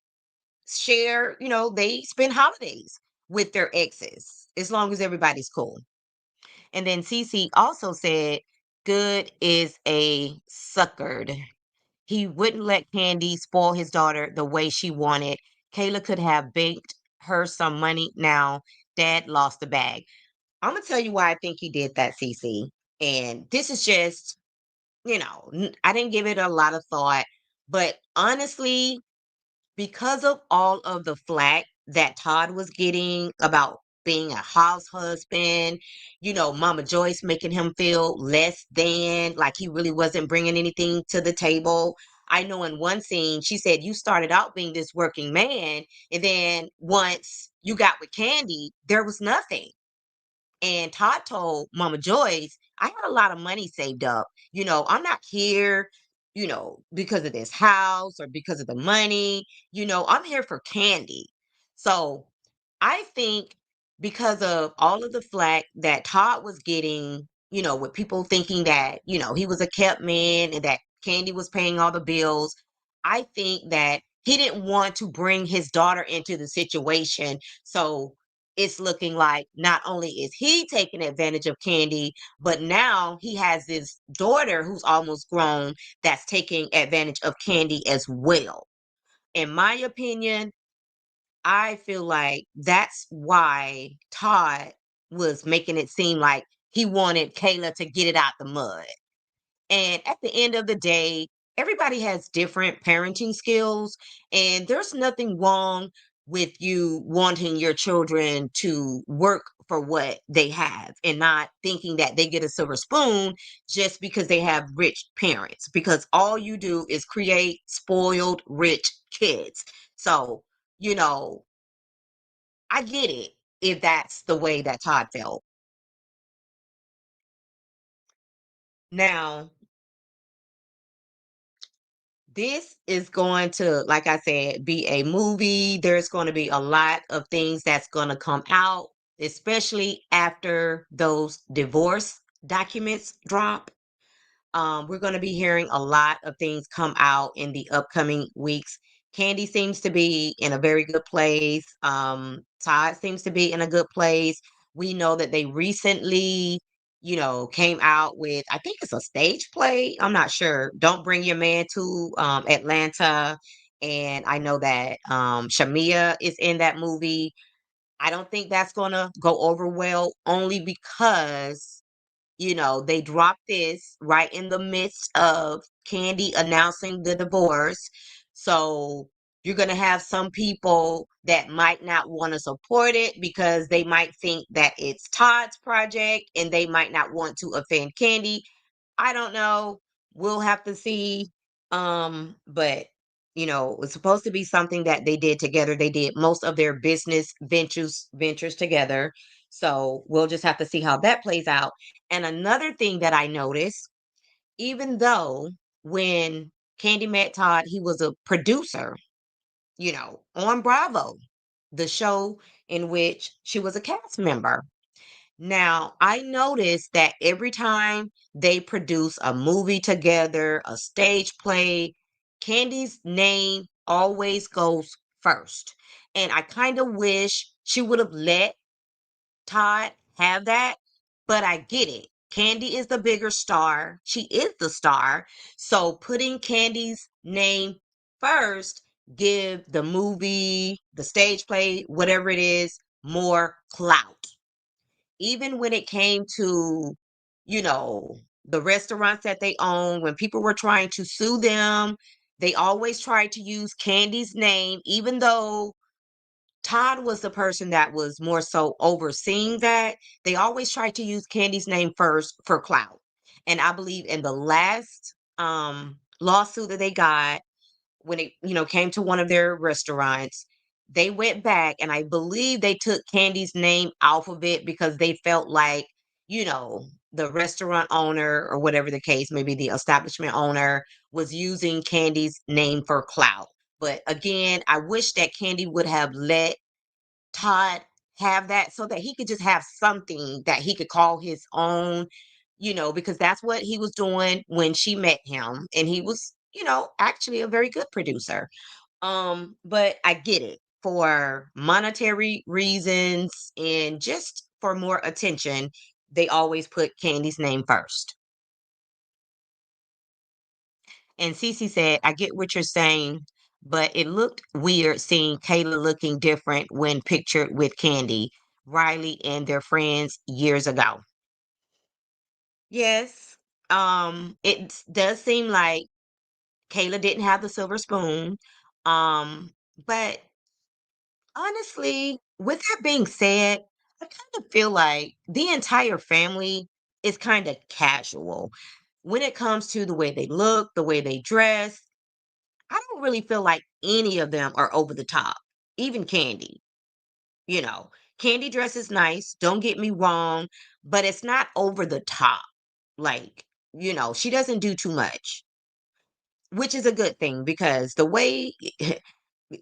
share, they spend holidays with their exes as long as everybody's cool. And then Cece also said, Good is a suckered. He wouldn't let Kandi spoil his daughter the way she wanted. Kayla could have baked her some money. Now, Dad lost the bag. I'm going to tell you why I think he did that, Cece. And this is just, I didn't give it a lot of thought. But honestly, because of all of the flack that Todd was getting about being a house husband, Mama Joyce making him feel less than, like he really wasn't bringing anything to the table. I know in one scene, she said, you started out being this working man, and then once you got with Kandi, there was nothing. And Todd told Mama Joyce, I had a lot of money saved up. I'm not here, because of this house or because of the money. I'm here for Kandi. So I think because of all of the flack that Todd was getting, with people thinking that, he was a kept man and that Kandi was paying all the bills, I think that he didn't want to bring his daughter into the situation. So it's looking like not only is he taking advantage of Kandi, but now he has this daughter who's almost grown that's taking advantage of Kandi as well. In my opinion, I feel like that's why Todd was making it seem like he wanted Kayla to get it out the mud. And at the end of the day, everybody has different parenting skills, and there's nothing wrong with you wanting your children to work for what they have and not thinking that they get a silver spoon just because they have rich parents, because all you do is create spoiled rich kids. So, you know, I get it if that's the way that Todd felt. Now, this is going to, like I said, be a movie. There's going to be a lot of things that's going to come out, especially after those divorce documents drop. We're going to be hearing a lot of things come out in the upcoming weeks. Kandi seems to be in a very good place. Todd seems to be in a good place. We know that they recently, came out with, I think it's a stage play. I'm not sure. Don't Bring Your Man to Atlanta. And I know that Shamia is in that movie. I don't think that's going to go over well, only because they dropped this right in the midst of Kandi announcing the divorce. So you're going to have some people that might not want to support it because they might think that it's Todd's project and they might not want to offend Kandi. I don't know. We'll have to see. But it's supposed to be something that they did together. They did most of their business ventures together. So we'll just have to see how that plays out. And another thing that I noticed, even though when Kandi met Todd, he was a producer, on Bravo, the show in which she was a cast member. Now, I noticed that every time they produce a movie together, a stage play, Candy's name always goes first. And I kind of wish she would have let Todd have that, but I get it. Kandi is the bigger star. She is the star. So putting Candy's name first give the movie, the stage play, whatever it is, more clout. Even when it came to, you know, the restaurants that they own, when people were trying to sue them, they always tried to use Candy's name, even though Todd was the person that was more so overseeing that. They always tried to use Candy's name first for clout. And I believe in the last lawsuit that they got, when it came to one of their restaurants, they went back and I believe they took Candy's name off of it because they felt like, the restaurant owner or whatever the case, maybe the establishment owner was using Candy's name for clout. But again, I wish that Kandi would have let Todd have that so that he could just have something that he could call his own, because that's what he was doing when she met him. And he was, actually a very good producer. But I get it, for monetary reasons and just for more attention, they always put Candy's name first. And Cece said, I get what you're saying, but it looked weird seeing Kayla looking different when pictured with Kandi, Riley, and their friends years ago. Yes, it does seem like Kayla didn't have the silver spoon. But honestly, with that being said, I kind of feel like the entire family is kind of casual when it comes to the way they look, the way they dress. I don't really feel like any of them are over the top. Even Kandi, you know. Candy dresses nice, don't get me wrong, but it's not over the top. Like, she doesn't do too much, which is a good thing because the way if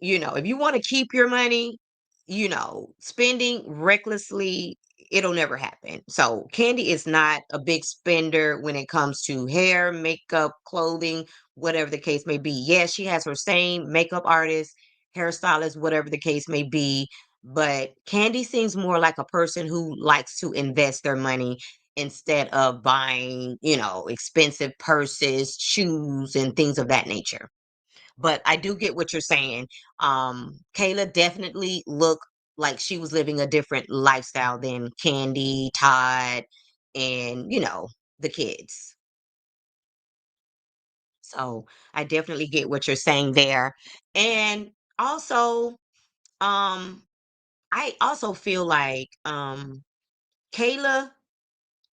you want to keep your money, spending recklessly, it'll never happen. So Candy is not a big spender when it comes to hair, makeup, clothing, whatever the case may be. Yes, she has her same makeup artist, hairstylist, whatever the case may be. But Candy seems more like a person who likes to invest their money instead of buying, expensive purses, shoes, and things of that nature. But I do get what you're saying. Kayla definitely looked like she was living a different lifestyle than Candy, Todd, and the kids. So I definitely get what you're saying there. And also, um, I also feel like Kayla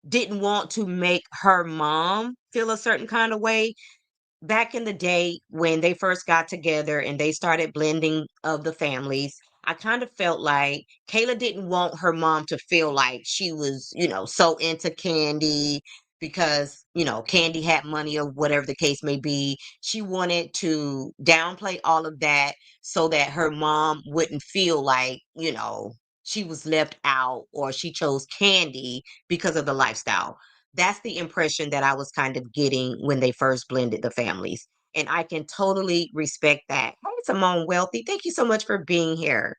didn't want to make her mom feel a certain kind of way back in the day when they first got together and they started blending of the families. I kind of felt like Kayla didn't want her mom to feel like she was, so into Candy because, Candy had money or whatever the case may be. She wanted to downplay all of that so that her mom wouldn't feel like, she was left out or she chose Candy because of the lifestyle. That's the impression that I was kind of getting when they first blended the families. And I can totally respect that. Hey, Simone Wealthy, thank you so much for being here.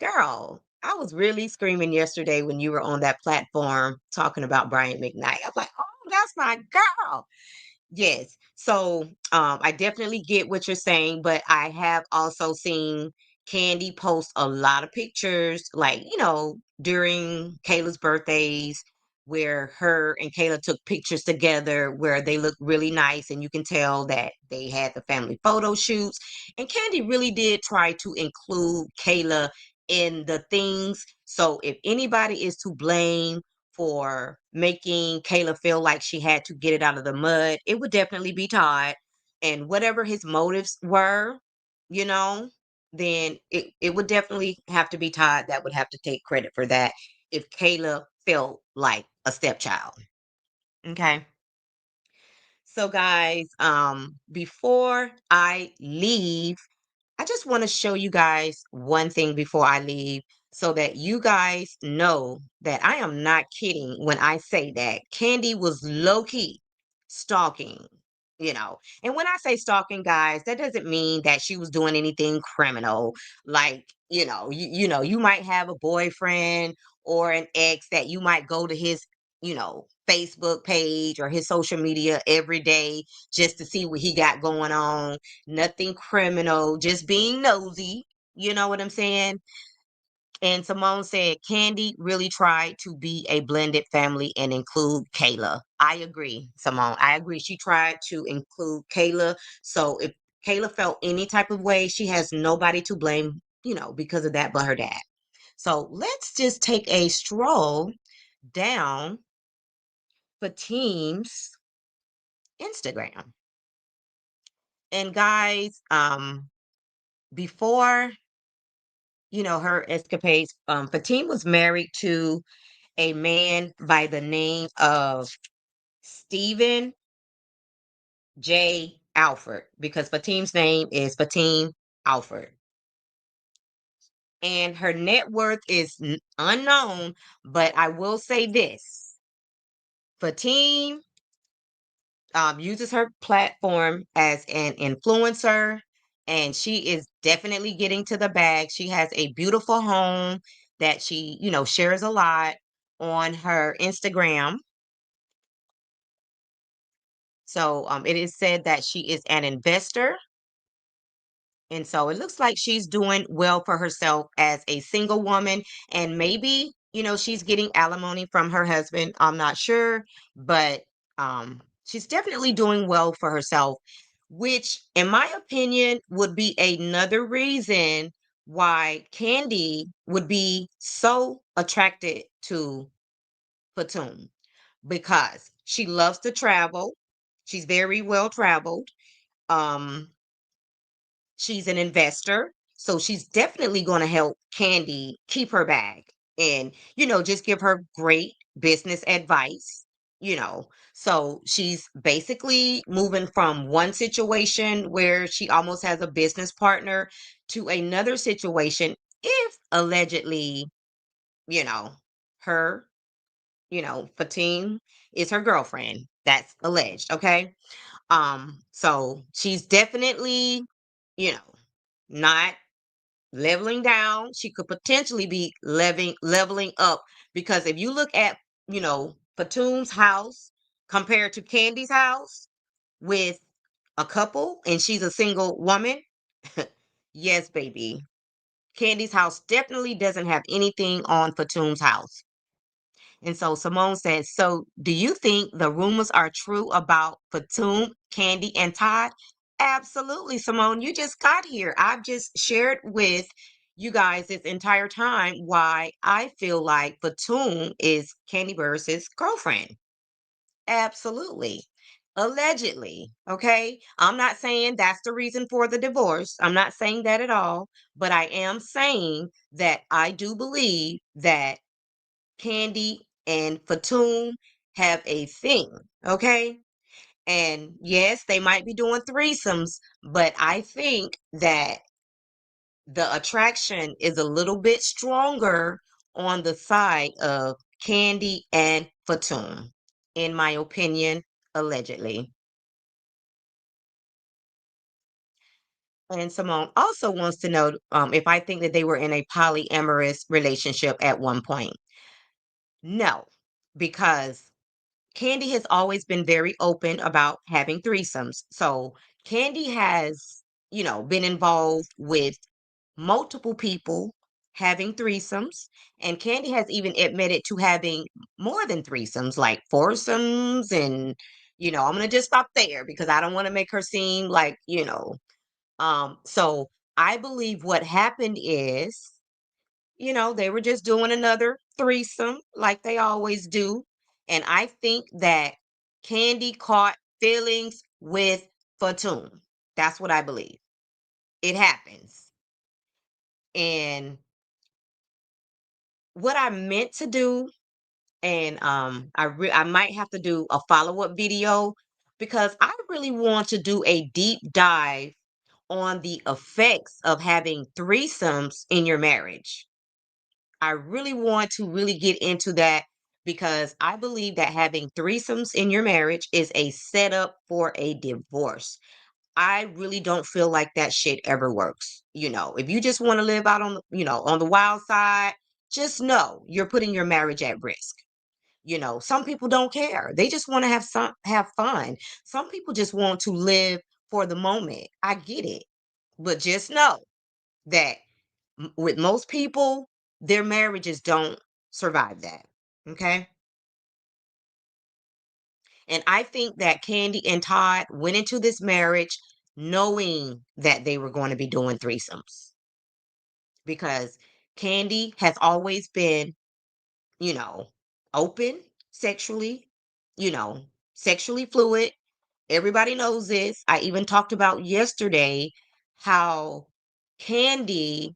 Girl, I was really screaming yesterday when you were on that platform talking about Brian McKnight. I was like, oh, that's my girl. Yes. So I definitely get what you're saying, but I have also seen Candy post a lot of pictures, like, during Kayla's birthdays, where her and Kayla took pictures together where they look really nice. And you can tell that they had the family photo shoots. And Candy really did try to include Kayla in the things. So if anybody is to blame for making Kayla feel like she had to get it out of the mud, it would definitely be Todd. And whatever his motives were, you know, then it would definitely have to be Todd that would have to take credit for that if Kayla felt like a stepchild. Okay. So guys, before I leave, I just want to show you guys one thing before I leave so that you guys know that I am not kidding when I say that Candy was low key stalking, And when I say stalking, guys, that doesn't mean that she was doing anything criminal. Like, you might have a boyfriend or an ex that you might go to his, Facebook page or his social media every day just to see what he got going on. Nothing criminal, just being nosy. You know what I'm saying? And Simone said Candy really tried to be a blended family and include Kayla. I agree, Simone. I agree. She tried to include Kayla. So if Kayla felt any type of way, she has nobody to blame, because of that but her dad. So let's just take a stroll down Fatime's Instagram. And guys, before her escapades. Fatime was married to a man by the name of Stephen J. Alford because Fatime's name is Fatime Alford. And her net worth is unknown, but I will say this. Fatime uses her platform as an influencer, and she is definitely getting to the bag. She has a beautiful home that she, shares a lot on her Instagram. So it is said that she is an investor. And so it looks like she's doing well for herself as a single woman. And maybe, she's getting alimony from her husband. I'm not sure, but she's definitely doing well for herself, which, in my opinion, would be another reason why Candy would be so attracted to Platoon because she loves to travel. She's very well traveled. Um, She's an investor, so she's definitely going to help Candy keep her bag. and, just give her great business advice, you know. So she's basically moving from one situation where she almost has a business partner to another situation if allegedly, you know, her, Fatim is her girlfriend. That's alleged, okay? So she's definitely, you know, not leveling down. She could potentially be leveling up because if you look at, Fatum's house compared to Candy's house with a couple and she's a single woman, yes, baby. Candy's house definitely doesn't have anything on Fatum's house. And so Simone says, so do you think the rumors are true about Fatum, Kandi, and Todd? Absolutely, Simone. You just got here. I've just shared with you guys this entire time why I feel like Fatum is Kandi Burruss's girlfriend. Absolutely. Allegedly. Okay. I'm not saying that's the reason for the divorce. I'm not saying that at all. But I am saying that I do believe that Kandi and Fatum have a thing, okay? And yes, they might be doing threesomes, but I think that the attraction is a little bit stronger on the side of Kandi and Fatum, in my opinion, allegedly. And Simone also wants to know if I think that they were in a polyamorous relationship at one point. No, because Kandi has always been very open about having threesomes. So Kandi has, been involved with multiple people having threesomes. And Kandi has even admitted to having more than threesomes, like foursomes. And, I'm going to just stop there because I don't want to make her seem like, so I believe what happened is they were just doing another threesome like they always do. And I think that Kandi caught feelings with Fatum. That's what I believe. It happens. And what I meant to do, and I might have to do a follow-up video because I really want to do a deep dive on the effects of having threesomes in your marriage. I really want to really get into that because I believe that having threesomes in your marriage is a setup for a divorce. I really don't feel like that shit ever works. If you just want to live out on on the wild side, just know you're putting your marriage at risk. Some people don't care. They just want to have fun. Some people just want to live for the moment. I get it. But just know that with most people, their marriages don't survive that. Okay. And I think that Kandi and Todd went into this marriage knowing that they were going to be doing threesomes because Kandi has always been, you know, open sexually, you know, sexually fluid. Everybody knows this. I even talked about yesterday how Kandi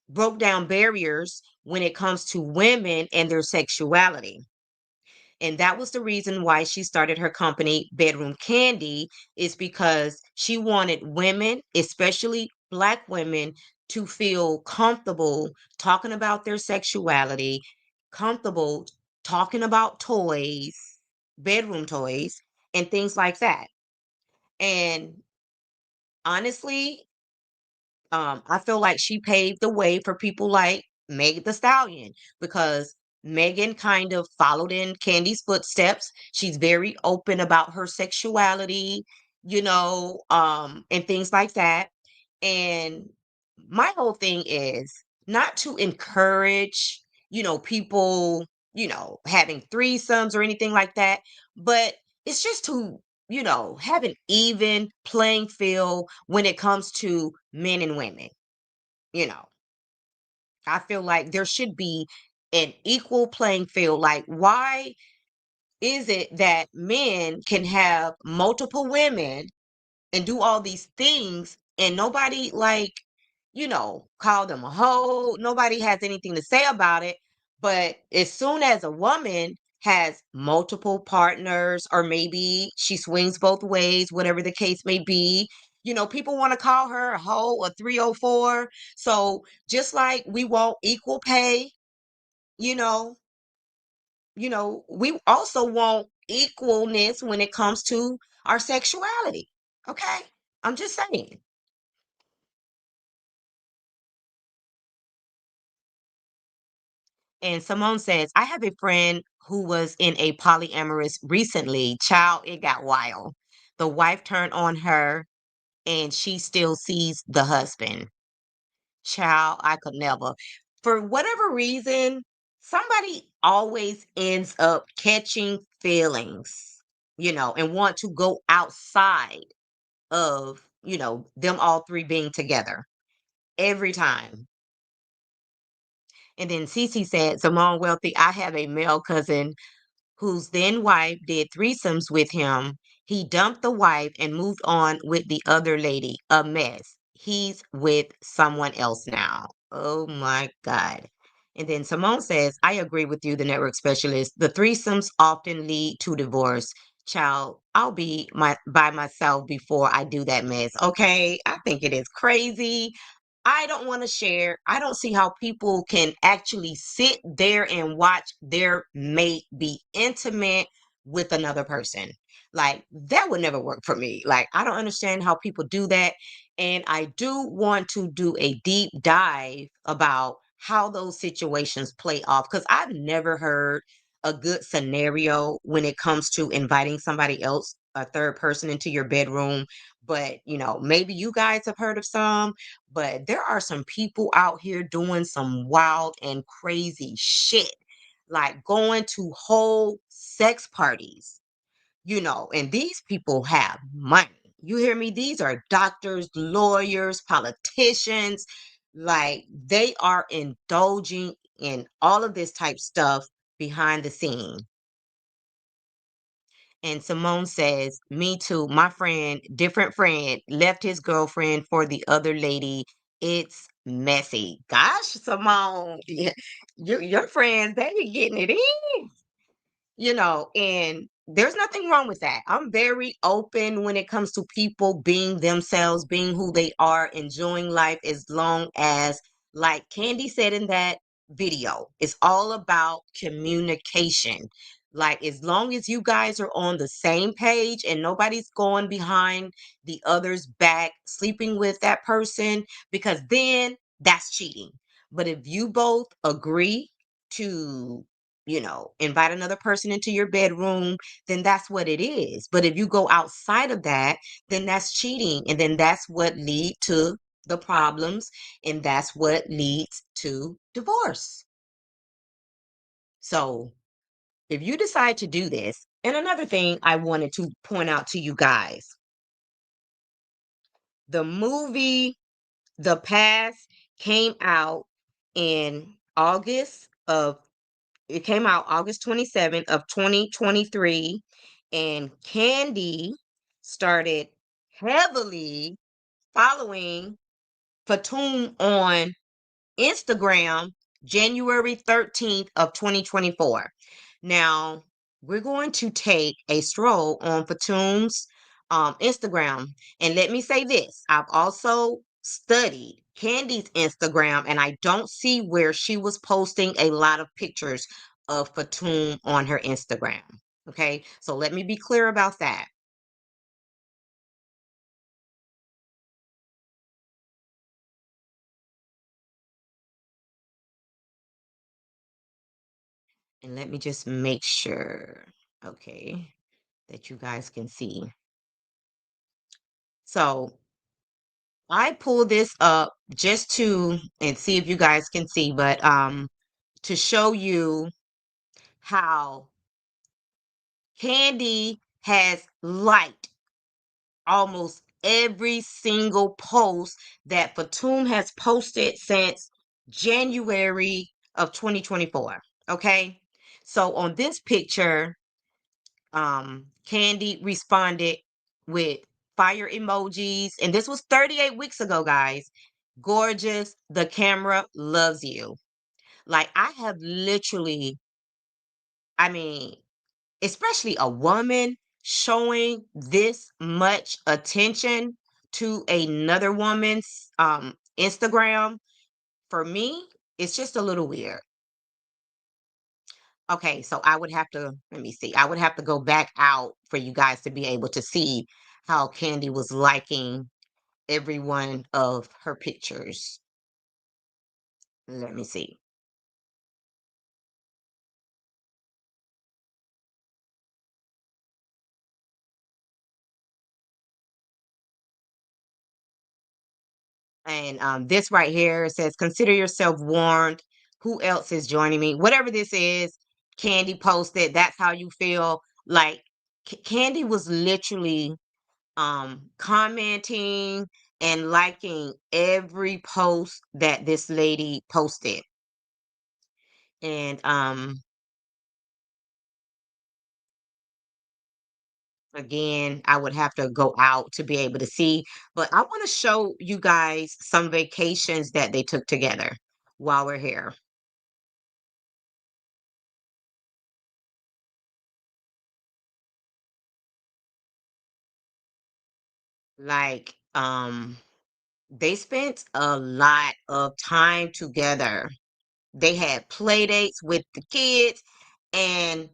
broke down barriers when it comes to women and their sexuality. And that was the reason why she started her company, Bedroom Candy, is because she wanted women, especially Black women, to feel comfortable talking about their sexuality, comfortable talking about toys, bedroom toys, and things like that. And honestly, I feel like she paved the way for people like Meg the Stallion because Megan kind of followed in Candy's footsteps. She's very open about her sexuality, and things like that. And my whole thing is not to encourage, people, having threesomes or anything like that, but it's just to have an even playing field when it comes to men and women. You know, I feel like there should be an equal playing field. Like, why is it that men can have multiple women and do all these things and nobody, like, call them a hoe? Nobody has anything to say about it. But as soon as a woman has multiple partners, or maybe she swings both ways, whatever the case may be, people want to call her a hoe, a 304. So just like we want equal pay, you know, we also want equalness when it comes to our sexuality. Okay? I'm just saying. And Simone says, I have a friend who was in a polyamorous recently. Child, it got wild. The wife turned on her and she still sees the husband. Child, I could never. For whatever reason, somebody always ends up catching feelings, and want to go outside of, them all three being together every time. And then Cece said, Simone Wealthy, I have a male cousin whose then wife did threesomes with him. He dumped the wife and moved on with the other lady. A mess. He's with someone else now. Oh my God. And then Simone says, I agree with you, the network specialist. The threesomes often lead to divorce. Child, I'll be by myself before I do that mess. Okay. I think it is crazy. I don't want to share. I don't see how people can actually sit there and watch their mate be intimate with another person. Like, that would never work for me. Like, I don't understand how people do that. And I do want to do a deep dive about how those situations play off, because I've never heard a good scenario when it comes to inviting somebody else, a third person, into your bedroom. But, maybe you guys have heard of some, but there are some people out here doing some wild and crazy shit, like going to whole sex parties, and these people have money. You hear me? These are doctors, lawyers, politicians. Like, they are indulging in all of this type stuff behind the scene. And Simone says, me too. My friend, different friend, left his girlfriend for the other lady. It's messy. Gosh, Simone, yeah, your friends, they be getting it in, and there's nothing wrong with that. I'm very open when it comes to people being themselves, being who they are, enjoying life, as long as, like Kandi said in that video, it's all about communication. Like, as long as you guys are on the same page and nobody's going behind the other's back, sleeping with that person, because then that's cheating. But if you both agree to, invite another person into your bedroom, then that's what it is. But if you go outside of that, then that's cheating. And then that's what lead to the problems. And that's what leads to divorce. So if you decide to do this, and another thing I wanted to point out to you guys, the movie The Past came out in August of it came out August 27th of 2023, and Kandi started heavily following Fatum on Instagram January 13th of 2024. Now, we're going to take a stroll on Fatum's Instagram. And let me say this, I've also studied Candy's Instagram, and I don't see where she was posting a lot of pictures of Fatum on her Instagram. Okay, so let me be clear about that. And let me just make sure, okay, that you guys can see. So I pulled this up just to and see if you guys can see, but to show you how Candy has liked almost every single post that Fatum has posted since January of 2024. Okay. So on this picture, Candy responded with fire emojis, and this was 38 weeks ago, guys. Gorgeous. The camera loves you. Like, I have literally, I mean, especially a woman showing this much attention to another woman's Instagram, for me, it's just a little weird. Okay, so I would have to, let me see. I would have to go back out for you guys to be able to see how Kandi was liking every one of her pictures. Let me see. And this right here says, consider yourself warned. Who else is joining me? Whatever this is, Kandi posted. That's how you feel. Like, Kandi was literally commenting and liking every post that this lady posted. And again, I would have to go out to be able to see, but I want to show you guys some vacations that they took together while we're here. Like, they spent a lot of time together. They had play dates with the kids. And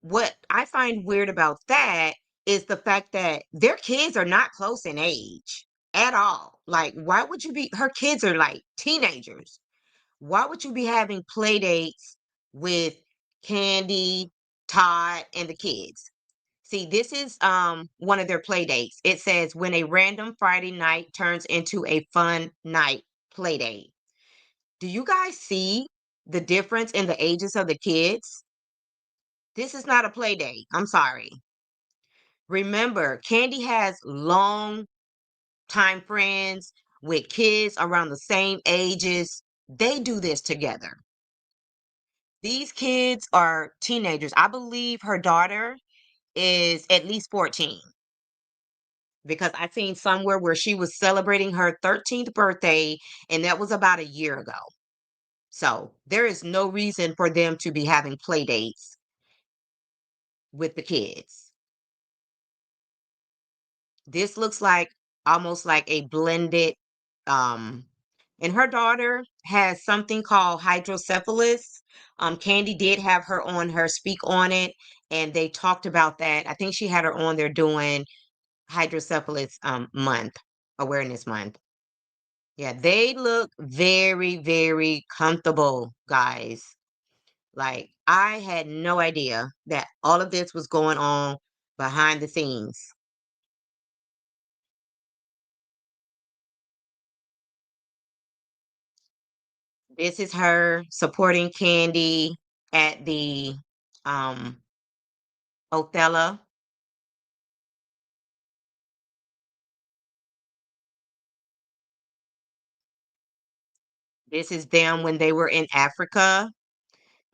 what I find weird about that is the fact that their kids are not close in age at all. Like, why would you be, her kids are like teenagers. Why would you be having play dates with Kandi, Todd, and the kids? See, this is one of their play dates. It says when a random Friday night turns into a fun night play date. Do you guys see the difference in the ages of the kids? This is not a play date. I'm sorry. Remember, Kandi has long time friends with kids around the same ages. They do this together. These kids are teenagers. I believe her daughter is at least 14 because I seen somewhere where she was celebrating her 13th birthday, and that was about a year ago. So there is no reason for them to be having play dates with the kids. This looks like almost like a blended, um, and her daughter has something called hydrocephalus. Kandi did have her on her speak on it, and they talked about that. I think she had her on there doing hydrocephalus month, awareness month. Yeah, they look very, very comfortable, guys. Like, I had no idea that all of this was going on behind the scenes. This is her supporting Kandi at the um Othello. This is them when they were in Africa.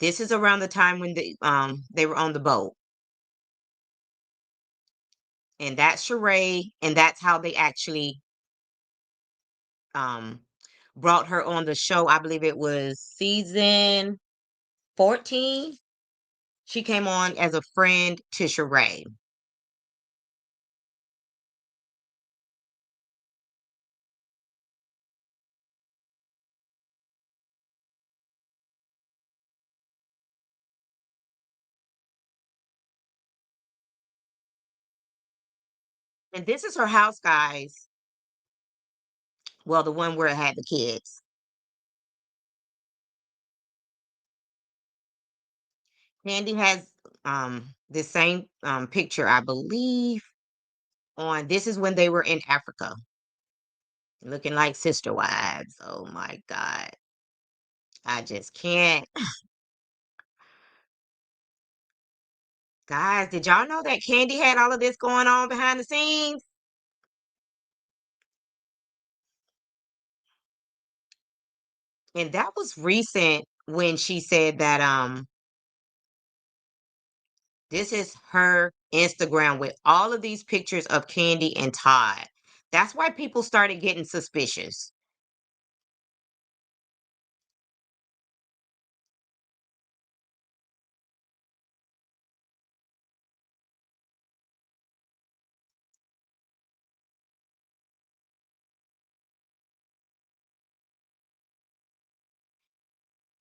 This is around the time when they were on the boat. And that's Sheree, and that's how they actually um brought her on the show. I believe it was season 14. She came on as a friend to Sheree. And this is her house, guys. Well, the one where it had the kids. Candy has the same picture, I believe, on this is when they were in Africa, looking like sister wives. Oh my God. I just can't. Guys, did y'all know that Candy had all of this going on behind the scenes? And that was recent when she said that this is her Instagram with all of these pictures of Candy and Todd. That's why people started getting suspicious.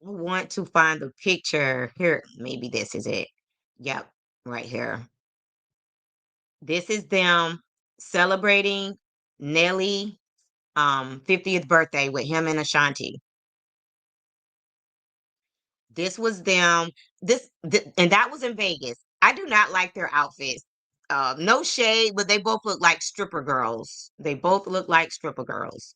I want to find the picture here. Maybe this is it. Yep, right here. This is them celebrating Nelly 50th birthday with him and Ashanti. This was them. And that was in Vegas. I do not like their outfits. No shade, but they both look like stripper girls. They both look like stripper girls.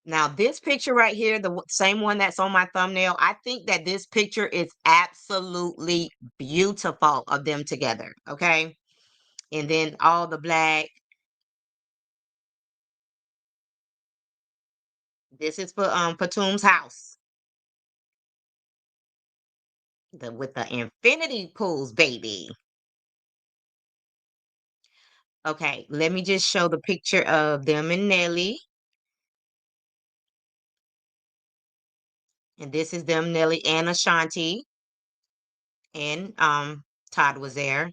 Now, this picture right here, the same one that's on my thumbnail, I think that this picture is absolutely beautiful of them together. Okay. And then all the black. This is for Fatum's house. With the infinity pools, baby. Okay, let me just show the picture of them and Nelly. And this is them, Nelly and Ashanti. And Todd was there.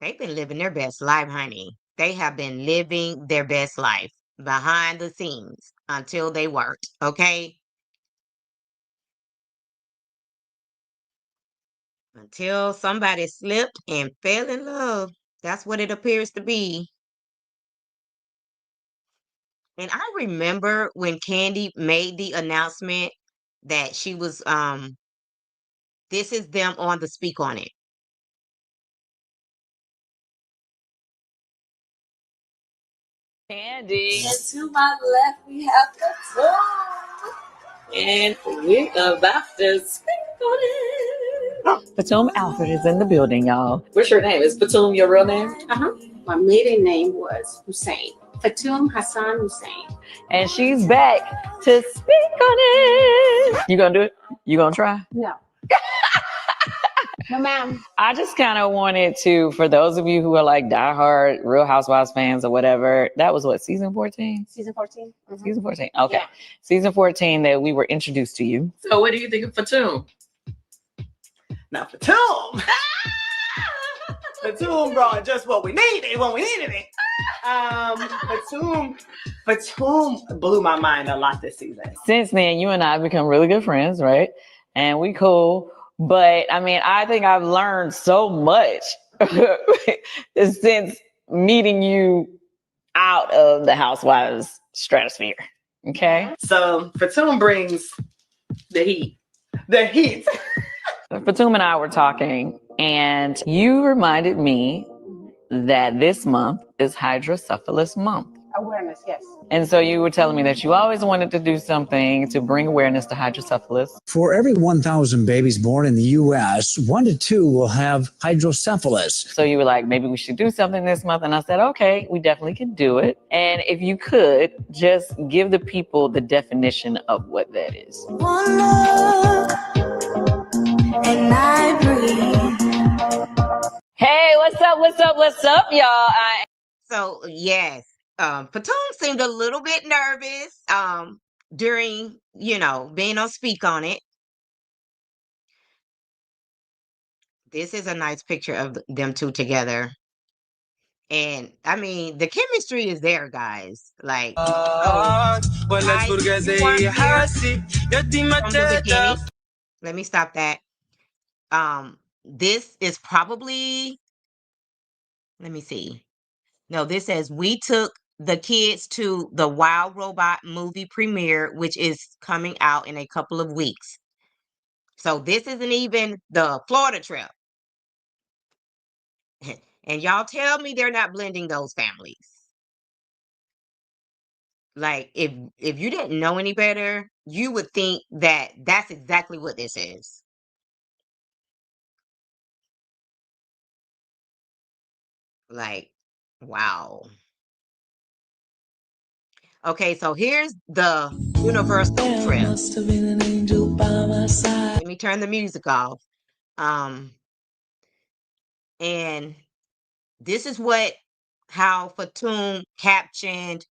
They've been living their best life, honey. They have been living their best life behind the scenes until they worked, okay? Until somebody slipped and fell in love. That's what it appears to be. And I remember when Kandi made the announcement that she was this is them on the Speak on It. Kandi. And to my left, we have the Fatum. And we're about to speak on it. Fatum Alfred is in the building, y'all. What's your name? Is Fatum your real name? My maiden name was Hussein. Fatum Hassan Hussein. And she's back to speak on it. You gonna do it? You gonna try? No. No, ma'am. I just kind of wanted to, for those of you who are like diehard Real Housewives fans or whatever, that was what, season 14? Season 14. Mm-hmm. Season 14. Okay. Yeah. Season 14 that we were introduced to you. So what do you think of Fatum? Now Fatum. Fatum brought just what we needed when we needed it. Fatum blew my mind a lot this season. Since then, you and I have become really good friends, right? And we cool. But I mean, I think I've learned so much since meeting you out of the Housewives stratosphere. Okay. So Fatum brings the heat. The heat. Fatum and I were talking, and you reminded me that this month is hydrocephalus month. Awareness, yes. And so you were telling me that you always wanted to do something to bring awareness to hydrocephalus. For every 1,000 babies born in the U.S., 1 to 2 will have hydrocephalus. So you were like, maybe we should do something this month. And I said, okay, we definitely can do it. And if you could, just give the people the definition of what that is. One look, and I breathe. Hey, what's up? What's up? What's up, y'all? So yes, Fatum seemed a little bit nervous during, being on Speak on It. This is a nice picture of them two together. And I mean, the chemistry is there, guys. Like, guys, let me stop that. This is probably, let me see. No, this says we took the kids to the Wild Robot movie premiere, which is coming out in a couple of weeks. So this isn't even the Florida trip. And y'all tell me they're not blending those families. Like, if you didn't know any better, you would think that that's exactly what this is. Like, wow. Okay, so here's the Universal trip. Let me turn the music off. And this is how Fatum captioned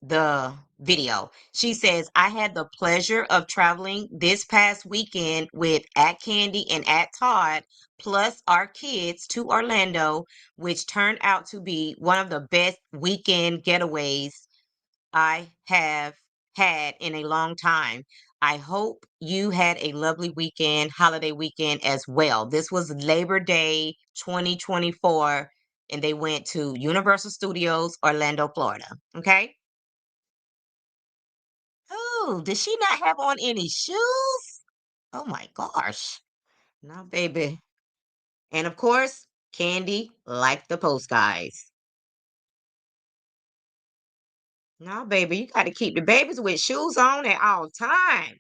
the video. She says, I had the pleasure of traveling this past weekend with at Kandi and at Todd, plus our kids to Orlando, which turned out to be one of the best weekend getaways I have had in a long time. I hope you had a lovely weekend, holiday weekend as well. This was Labor Day 2024, and they went to Universal Studios, Orlando, Florida. Okay. Oh, does she not have on any shoes? Oh my gosh. No, baby. And of course, Kandi liked the post, guys. No, baby, you got to keep the babies with shoes on at all time.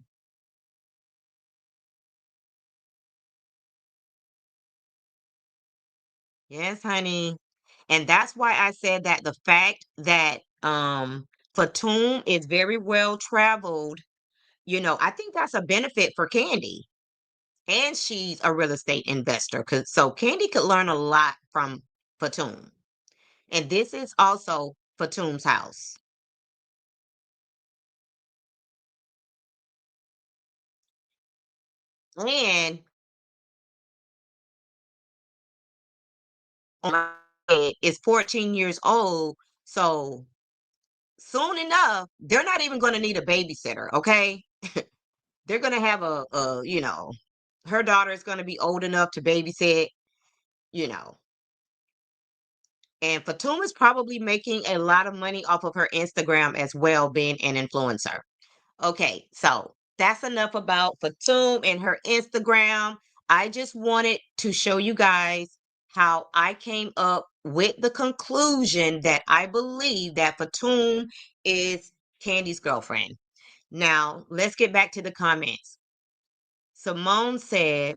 Yes, honey. And that's why I said that the fact that Fatum is very well traveled, I think that's a benefit for Kandi. And she's a real estate investor. So Kandi could learn a lot from Fatum. And this is also Fatum's house. And is 14 years old. So soon enough, they're not even going to need a babysitter. Okay. They're going to have her daughter is going to be old enough to babysit, you know. And Fatum is probably making a lot of money off of her Instagram as well, being an influencer. Okay, so that's enough about Fatum and her Instagram. I just wanted to show you guys how I came up with the conclusion that I believe that Fatum is Kandi's girlfriend. Now, let's get back to the comments. Simone said,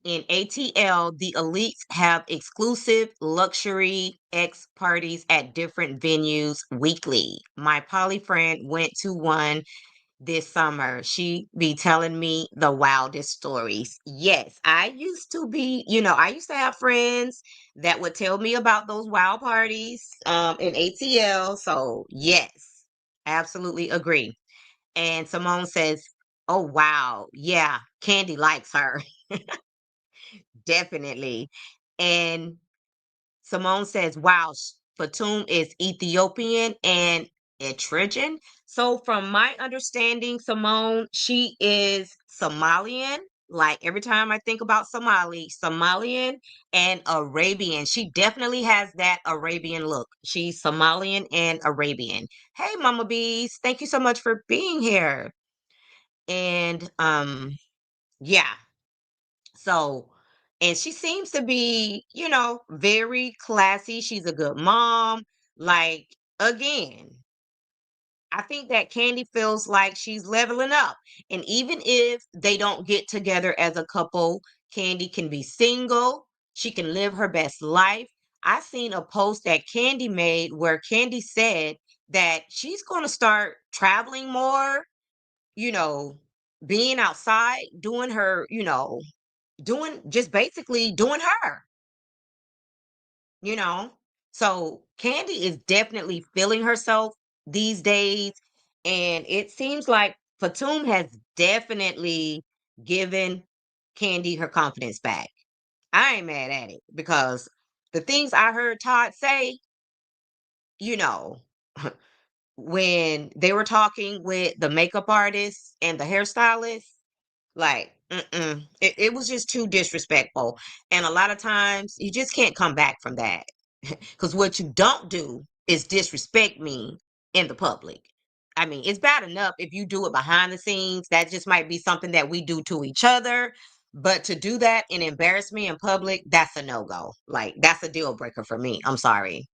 in ATL, the elites have exclusive luxury X parties at different venues weekly. My poly friend went to one this summer. She be telling me the wildest stories. Yes, I used to have friends that would tell me about those wild parties in ATL. So yes, absolutely agree. And Simone says, oh wow, yeah, Kandi likes her. Definitely. And Simone says, wow, Fatum is Ethiopian and Eritrean. So, from my understanding, Simone, she is Somalian. Like every time I think about Somalian and Arabian. She definitely has that Arabian look. She's Somalian and Arabian. Hey, Mama Bees, thank you so much for being here. And yeah, so, and she seems to be, very classy. She's a good mom. Like, again, I think that Kandi feels like she's leveling up. And even if they don't get together as a couple, Kandi can be single. She can live her best life. I seen a post that Kandi made where Kandi said that she's going to start traveling more, you know, being outside, doing her, doing just basically doing her, you know. So Kandi is definitely feeling herself these days, and it seems like Fatum has definitely given Kandi her confidence back. I ain't mad at it because the things I heard Todd say, you know, when they were talking with the makeup artist and the hairstylist, like, it was just too disrespectful. And a lot of times you just can't come back from that. Because what you don't do is disrespect me in the public. I mean, it's bad enough if you do it behind the scenes. That just might be something that we do to each other. But to do that and embarrass me in public, that's a no-go. Like, that's a deal breaker for me. I'm sorry.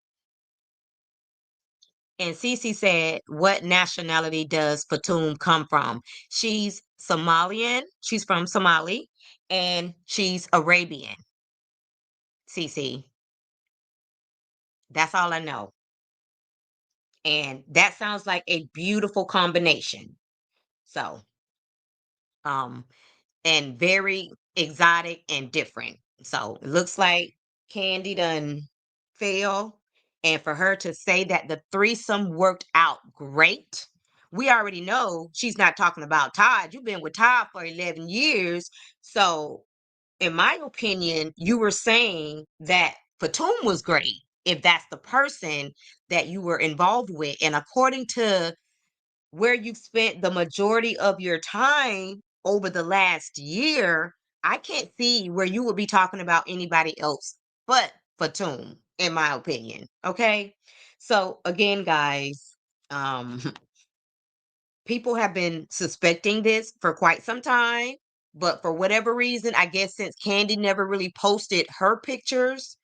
And Cece said, what nationality does Fatum come from? She's Somalian. She's from Somali. And she's Arabian. Cece. That's all I know. And that sounds like a beautiful combination. So, um, and very exotic and different. So it looks like Kandi done fail, and for her to say that the threesome worked out great, we already know she's not talking about Todd. You've been with Todd for 11 years. So, in my opinion, you were saying that Fatum was great if that's the person that you were involved with. And according to where you've spent the majority of your time over the last year, I can't see where you would be talking about anybody else but Fatum, in my opinion. Okay. So again, guys, um, people have been suspecting this for quite some time, but for whatever reason, I guess since Kandi never really posted her pictures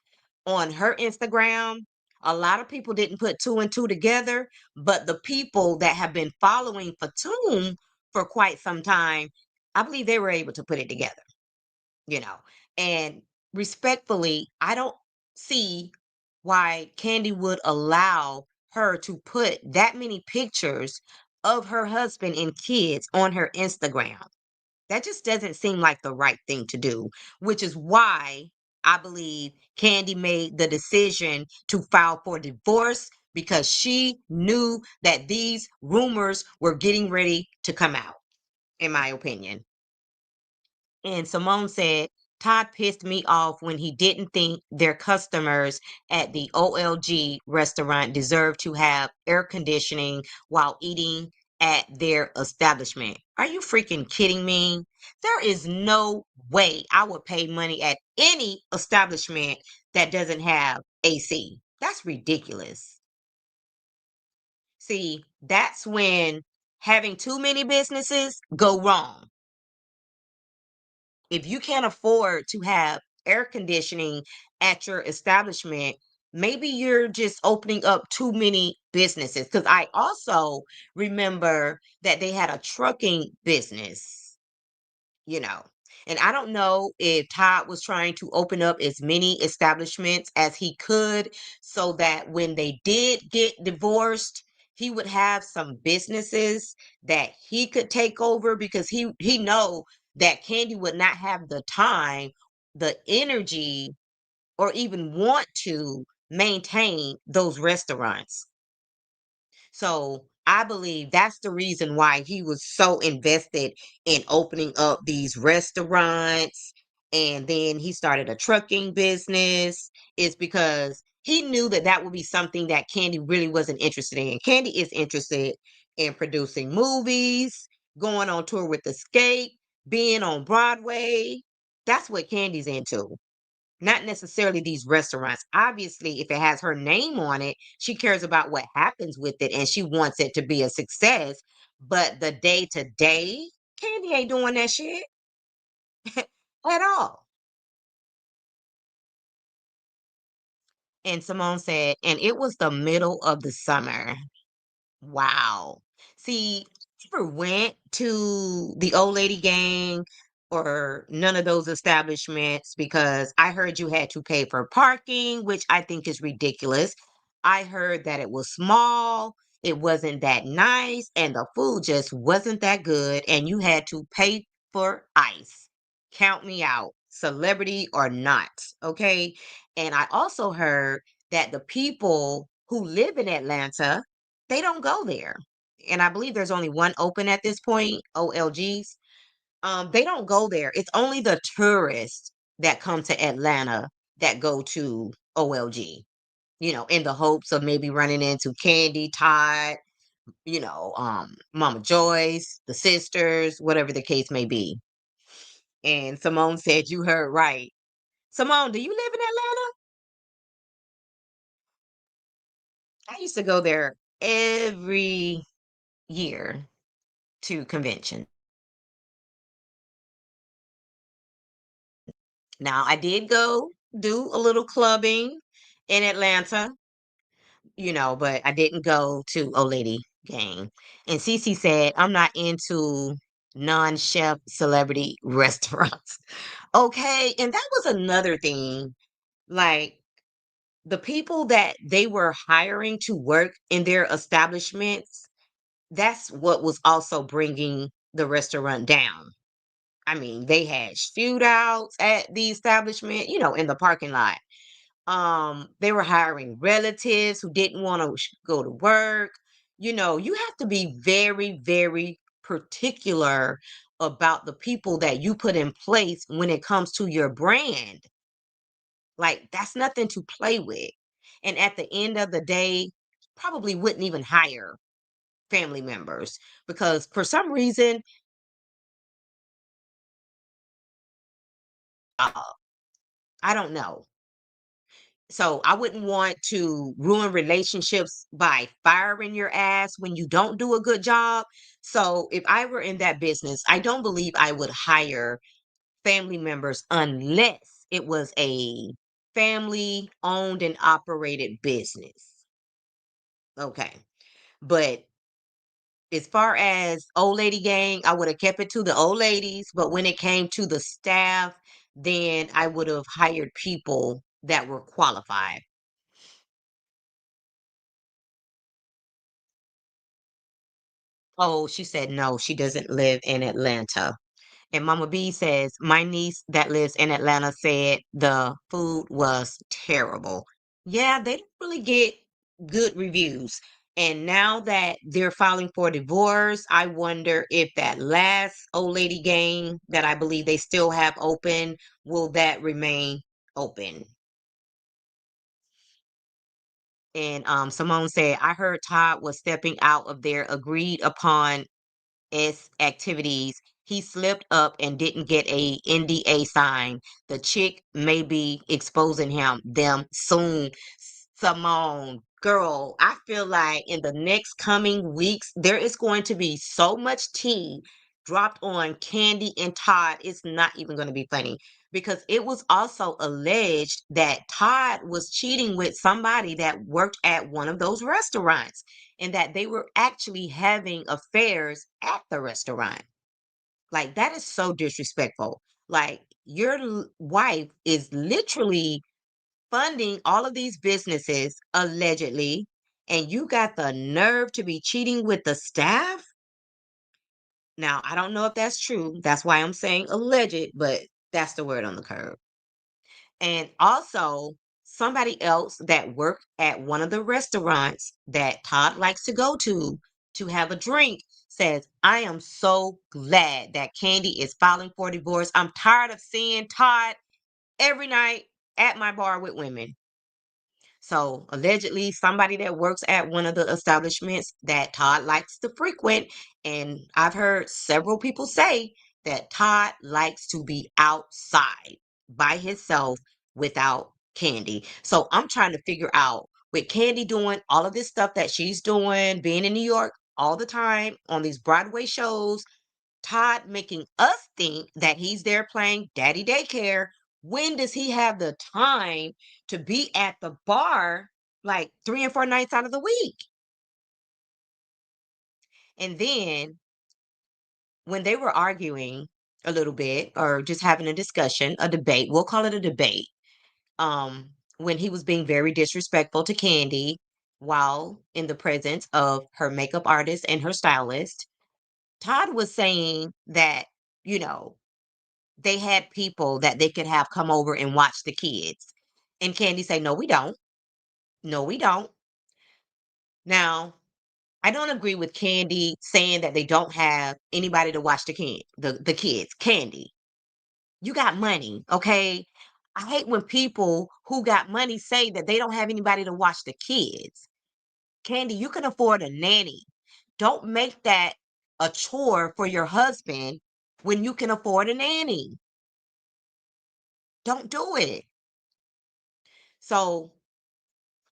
on her Instagram, a lot of people didn't put two and two together, but the people that have been following Fatum for quite some time, I believe they were able to put it together, you know. And respectfully, I don't see why Kandi would allow her to put that many pictures of her husband and kids on her Instagram. That just doesn't seem like the right thing to do, which is why I believe Kandi made the decision to file for divorce because she knew that these rumors were getting ready to come out, in my opinion. And Simone said, Todd pissed me off when he didn't think their customers at the OLG restaurant deserved to have air conditioning while eating at their establishment. Are you freaking kidding me? There is no way I would pay money at any establishment that doesn't have AC. That's ridiculous. See, that's when having too many businesses go wrong. If you can't afford to have air conditioning at your establishment, maybe you're just opening up too many businesses. Because I also remember that they had a trucking business, you know. And I don't know if Todd was trying to open up as many establishments as he could so that when they did get divorced, he would have some businesses that he could take over because he know that Kandi would not have the time, the energy, or even want to maintain those restaurants. So I believe that's the reason why he was so invested in opening up these restaurants. And then he started a trucking business, is because he knew that that would be something that Kandi really wasn't interested in. Kandi is interested in producing movies, going on tour with Escape, being on Broadway. That's what Candy's into, not necessarily these restaurants. Obviously, if it has her name on it, she cares about what happens with it and she wants it to be a success. But the day to day, Kandi ain't doing that shit at all. And Simone said, and it was the middle of the summer. Wow. See, never went to the old lady gang or none of those establishments because I heard you had to pay for parking, which I think is ridiculous. I heard that it was small, it wasn't that nice, and the food just wasn't that good, and you had to pay for ice. Count me out, celebrity or not. Okay. And I also heard that the people who live in Atlanta, they don't go there. And I believe there's only one open at this point, OLGs. They don't go there. It's only the tourists that come to Atlanta that go to OLG, in the hopes of maybe running into Kandi, Todd, Mama Joyce, the sisters, whatever the case may be. And Simone said, you heard right. Simone, do you live in Atlanta? I used to go there every year to convention. Now, I did go do a little clubbing in Atlanta, but I didn't go to Old Lady Gang. And Cece said, I'm not into non-chef celebrity restaurants. Okay. And that was another thing. Like the people that they were hiring to work in their establishments, that's what was also bringing the restaurant down. I mean, they had shootouts at the establishment, in the parking lot. They were hiring relatives who didn't want to go to work. You have to be very, very particular about the people that you put in place when it comes to your brand. Like, that's nothing to play with. And at the end of the day, probably wouldn't even hire family members because for some reason, I don't know. So I wouldn't want to ruin relationships by firing your ass when you don't do a good job. So if I were in that business, I don't believe I would hire family members unless it was a family owned and operated business. Okay. But as far as old lady gang, I would have kept it to the old ladies. But when it came to the staff, then I would have hired people that were qualified. Oh, she said no, she doesn't live in Atlanta. And Mama B says, my niece that lives in Atlanta said the food was terrible. Yeah, they don't really get good reviews. And now that they're filing for divorce, I wonder if that last old lady gang that I believe they still have open, will that remain open? And Simone said, I heard Todd was stepping out of their agreed upon activities. He slipped up and didn't get a NDA signed. The chick may be exposing them soon. Simone, girl, I feel like in the next coming weeks, there is going to be so much tea dropped on Kandi and Todd. It's not even going to be funny because it was also alleged that Todd was cheating with somebody that worked at one of those restaurants and that they were actually having affairs at the restaurant. Like, that is so disrespectful. Like, your wife is literally funding all of these businesses allegedly, and you got the nerve to be cheating with the staff? Now, I don't know if that's true. That's why I'm saying alleged, but that's the word on the curb. And also, somebody else that worked at one of the restaurants that Todd likes to have a drink says, I am so glad that Kandi is filing for divorce. I'm tired of seeing Todd every night at my bar with women. So allegedly, somebody that works at one of the establishments that Todd likes to frequent, and I've heard several people say that Todd likes to be outside by himself without Kandi. So I'm trying to figure out with Kandi doing all of this stuff that she's doing, being in New York all the time on these Broadway shows, Todd making us think that he's there playing daddy daycare. When does he have the time to be at the bar like 3 and 4 nights out of the week? And then when they were arguing a little bit or just having a discussion, a debate, we'll call it a debate, when he was being very disrespectful to Kandi while in the presence of her makeup artist and her stylist, Todd was saying that, you know, they had people that they could have come over and watch the kids. And Candy say, no, we don't. No, we don't. Now, I don't agree with Candy saying that they don't have anybody to watch the kids. Candy, you got money, okay? I hate when people who got money say that they don't have anybody to watch the kids. Candy, you can afford a nanny. Don't make that a chore for your husband when you can afford a nanny. Don't do it. So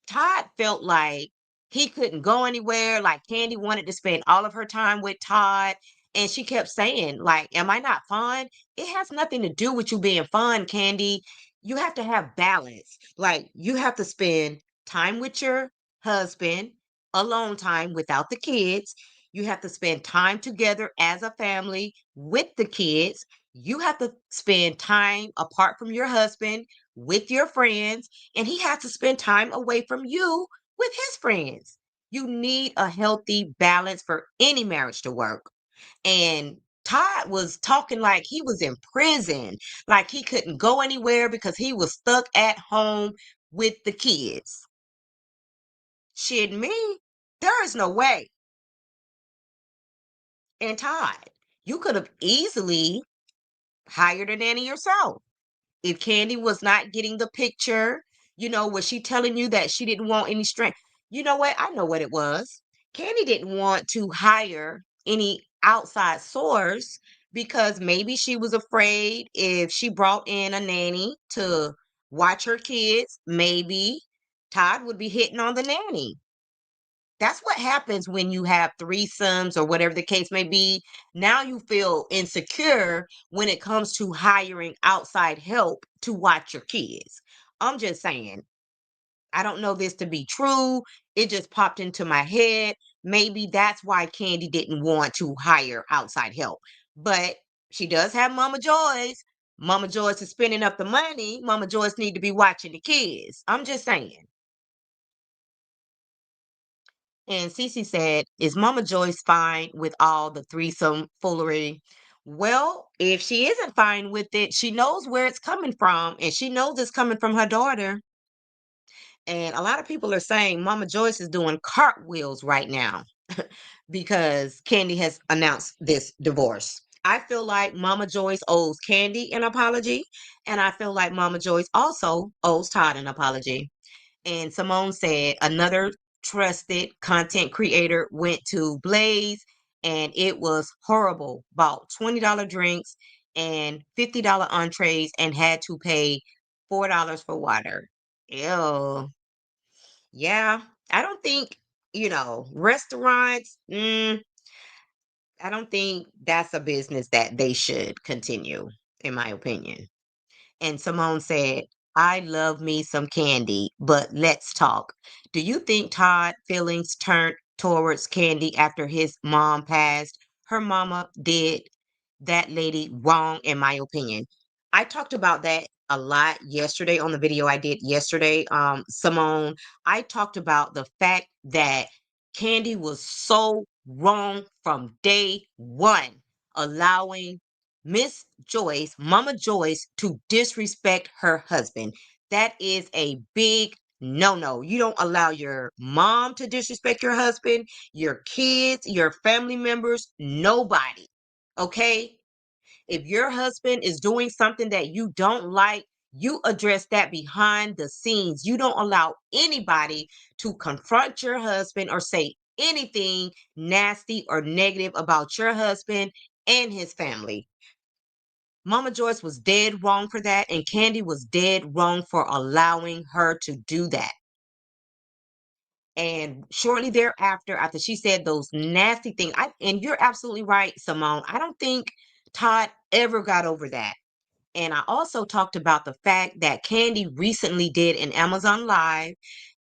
Todd felt like he couldn't go anywhere. Like Candy wanted to spend all of her time with Todd. And she kept saying, like, am I not fun? It has nothing to do with you being fun, Candy. You have to have balance. Like, you have to spend time with your husband, alone time without the kids. You have to spend time together as a family with the kids. You have to spend time apart from your husband with your friends, and he has to spend time away from you with his friends. You need a healthy balance for any marriage to work. And Todd was talking like he was in prison, like he couldn't go anywhere because he was stuck at home with the kids. Shit, me, there is no way. And Todd, you could have easily hired a nanny yourself. If Kandi was not getting the picture, was she telling you that she didn't want any strength? You know what? I know what it was. Kandi didn't want to hire any outside source because maybe she was afraid if she brought in a nanny to watch her kids, maybe Todd would be hitting on the nanny. That's what happens when you have threesomes or whatever the case may be. Now you feel insecure when it comes to hiring outside help to watch your kids. I'm just saying, I don't know this to be true. It just popped into my head. Maybe that's why Kandi didn't want to hire outside help. But she does have Mama Joyce. Mama Joyce is spending up the money. Mama Joyce need to be watching the kids. I'm just saying. And Cece said, is Mama Joyce fine with all the threesome foolery? Well, if she isn't fine with it, she knows where it's coming from, and she knows it's coming from her daughter. And a lot of people are saying Mama Joyce is doing cartwheels right now because Kandi has announced this divorce. I feel like Mama Joyce owes Kandi an apology, and I feel like Mama Joyce also owes Todd an apology. And Simone said another trusted content creator went to Blaze and it was horrible. Bought $20 drinks and $50 entrees and had to pay $4 for water. Ew. Yeah. I don't think, restaurants, I don't think that's a business that they should continue, in my opinion. And Simone said, I love me some Kandi, but let's talk. Do you think Todd feelings turned towards Kandi after his mom passed? Her mama did that lady wrong, in my opinion. I talked about that a lot yesterday on the video I did yesterday. Simone, I talked about the fact that Kandi was so wrong from day one, allowing Miss Joyce, Mama Joyce, to disrespect her husband. That is a big no. You don't allow your mom to disrespect your husband, your kids, your family members, nobody. Okay? If your husband is doing something that you don't like, you address that behind the scenes. You don't allow anybody to confront your husband or say anything nasty or negative about your husband and his family. Mama Joyce was dead wrong for that, and Kandi was dead wrong for allowing her to do that. And shortly thereafter, after she said those nasty things, and you're absolutely right, Simone. I don't think Todd ever got over that. And I also talked about the fact that Kandi recently did an Amazon Live,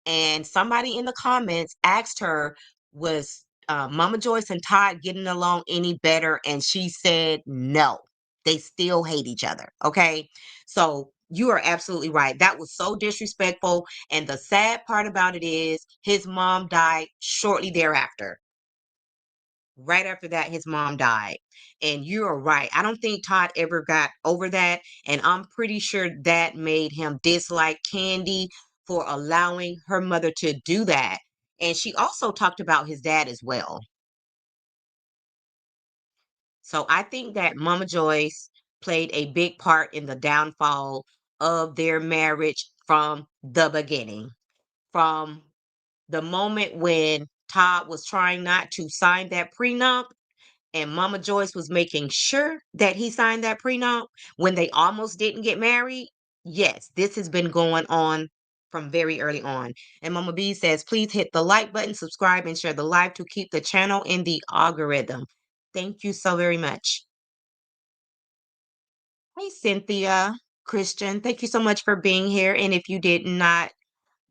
and somebody in the comments asked her, was Mama Joyce and Todd getting along any better? And she said no. They still hate each other. Okay. So you are absolutely right. That was so disrespectful. And the sad part about it is his mom died shortly thereafter. Right after that, his mom died. And you are right. I don't think Todd ever got over that. And I'm pretty sure that made him dislike Kandi for allowing her mother to do that. And she also talked about his dad as well. So I think that Mama Joyce played a big part in the downfall of their marriage from the beginning. From the moment when Todd was trying not to sign that prenup, and Mama Joyce was making sure that he signed that prenup when they almost didn't get married. Yes, this has been going on from very early on. And Mama B says, please hit the like button, subscribe, and share the live to keep the channel in the algorithm. Thank you so very much. Hey, Cynthia, Christian, thank you so much for being here. And if you did not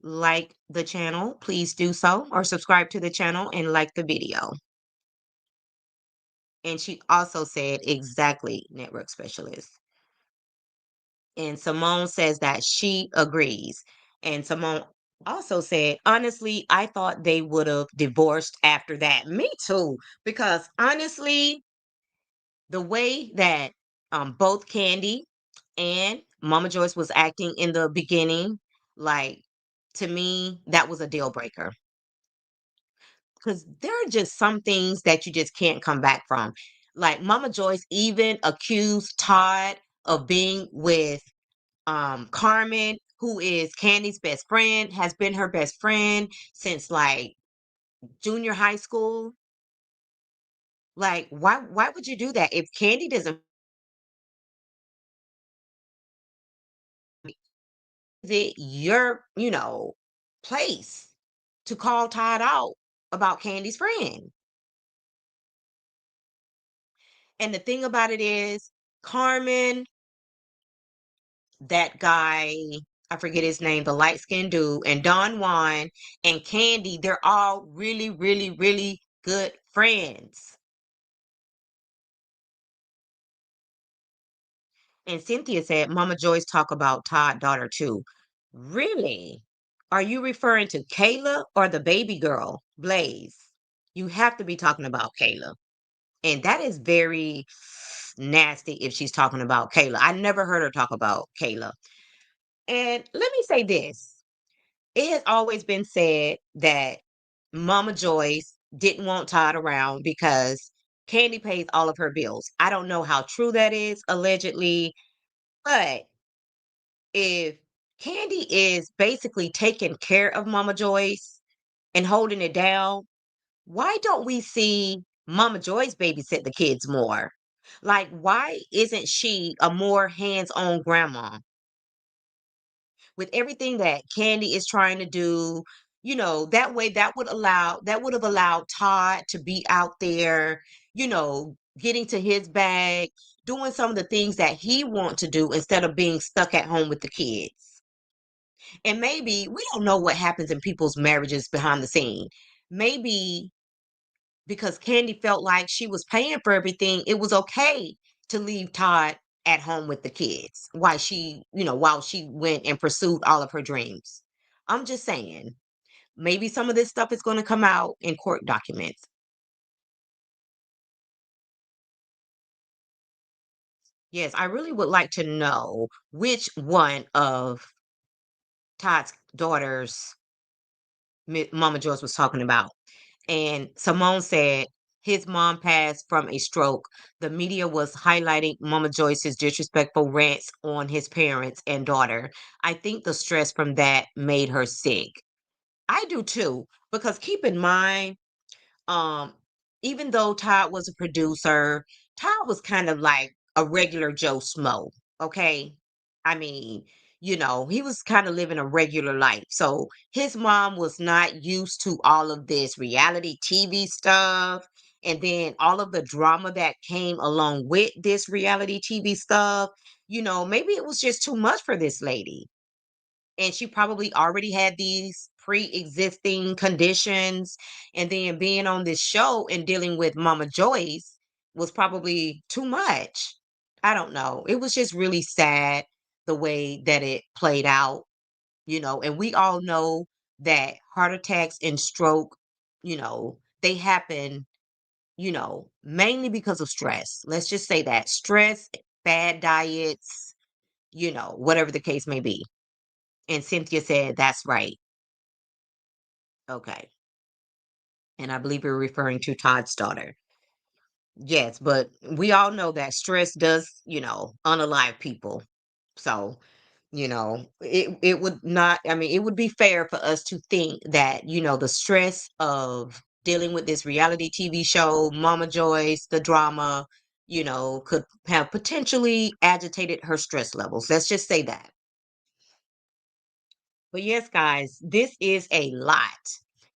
like the channel, please do so, or subscribe to the channel and like the video. And she also said, exactly, network specialist. And Simone says that she agrees. And Simone also said, honestly, I thought they would have divorced after that. Me too. Because honestly, the way that both Kandi and Mama Joyce was acting in the beginning, like to me, that was a deal breaker. Because there are just some things that you just can't come back from. Like Mama Joyce even accused Todd of being with Carmen, who is Candy's best friend, has been her best friend since like junior high school. Like, why would you do that? If Candy doesn't, is it your, place to call Todd out about Candy's friend? And the thing about it is, Carmen, that guy, I forget his name, the light skinned dude, and Don Juan and Candy, they're all really, really, really good friends. And Cynthia said, Mama Joyce talk about Todd daughter too. Really? Are you referring to Kayla or the baby girl, Blaze? You have to be talking about Kayla. And that is very nasty if she's talking about Kayla. I never heard her talk about Kayla. And let me say this. It has always been said that Mama Joyce didn't want Todd around because Candy pays all of her bills. I don't know how true that is, allegedly, but if Candy is basically taking care of Mama Joyce and holding it down, why don't we see Mama Joyce babysit the kids more? Like, why isn't she a more hands-on grandma? With everything that Candy is trying to do, that way that would have allowed Todd to be out there, getting to his bag, doing some of the things that he wants to do instead of being stuck at home with the kids. And maybe we don't know what happens in people's marriages behind the scene. Maybe because Candy felt like she was paying for everything, it was okay to leave Todd at home with the kids while she went and pursued all of her dreams. I'm just saying, maybe some of this stuff is going to come out in court documents. Yes, I really would like to know which one of Todd's daughters Mama Joyce was talking about. And Simone said his mom passed from a stroke. The media was highlighting Mama Joyce's disrespectful rants on his parents and daughter. I think the stress from that made her sick. I do too, because keep in mind, um, even though Todd was a producer, Todd was kind of like a regular Joe Schmo. Okay. I mean, he was kind of living a regular life. So his mom was not used to all of this reality TV stuff. And then all of the drama that came along with this reality TV stuff, maybe it was just too much for this lady, and she probably already had these pre-existing conditions, and then being on this show and dealing with Mama Joyce was probably too much. I don't know, it was just really sad the way that it played out, and we all know that heart attacks and stroke, they happen, mainly because of stress. Let's just say that stress, bad diets, whatever the case may be. And Cynthia said, that's right. Okay. And I believe you're referring to Todd's daughter. Yes, but we all know that stress does, unalive people. So, it would not, I mean, it would be fair for us to think that, the stress of dealing with this reality TV show, Mama Joyce, the drama, could have potentially agitated her stress levels. Let's just say that. But yes, guys, this is a lot.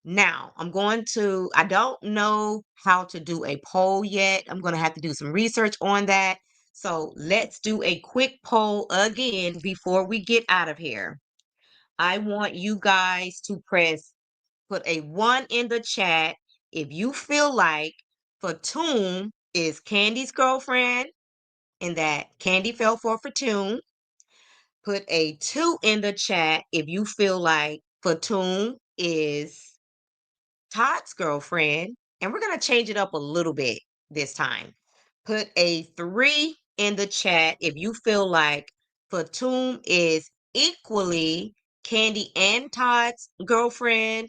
Now, I don't know how to do a poll yet. I'm going to have to do some research on that. So let's do a quick poll again before we get out of here. I want you guys to put a 1 in the chat if you feel like Fatum is Candy's girlfriend and that Candy fell for Fatum. Put a 2 in the chat if you feel like Fatum is Todd's girlfriend. And we're going to change it up a little bit this time. Put a 3 in the chat if you feel like Fatum is equally Kandi and Todd's girlfriend,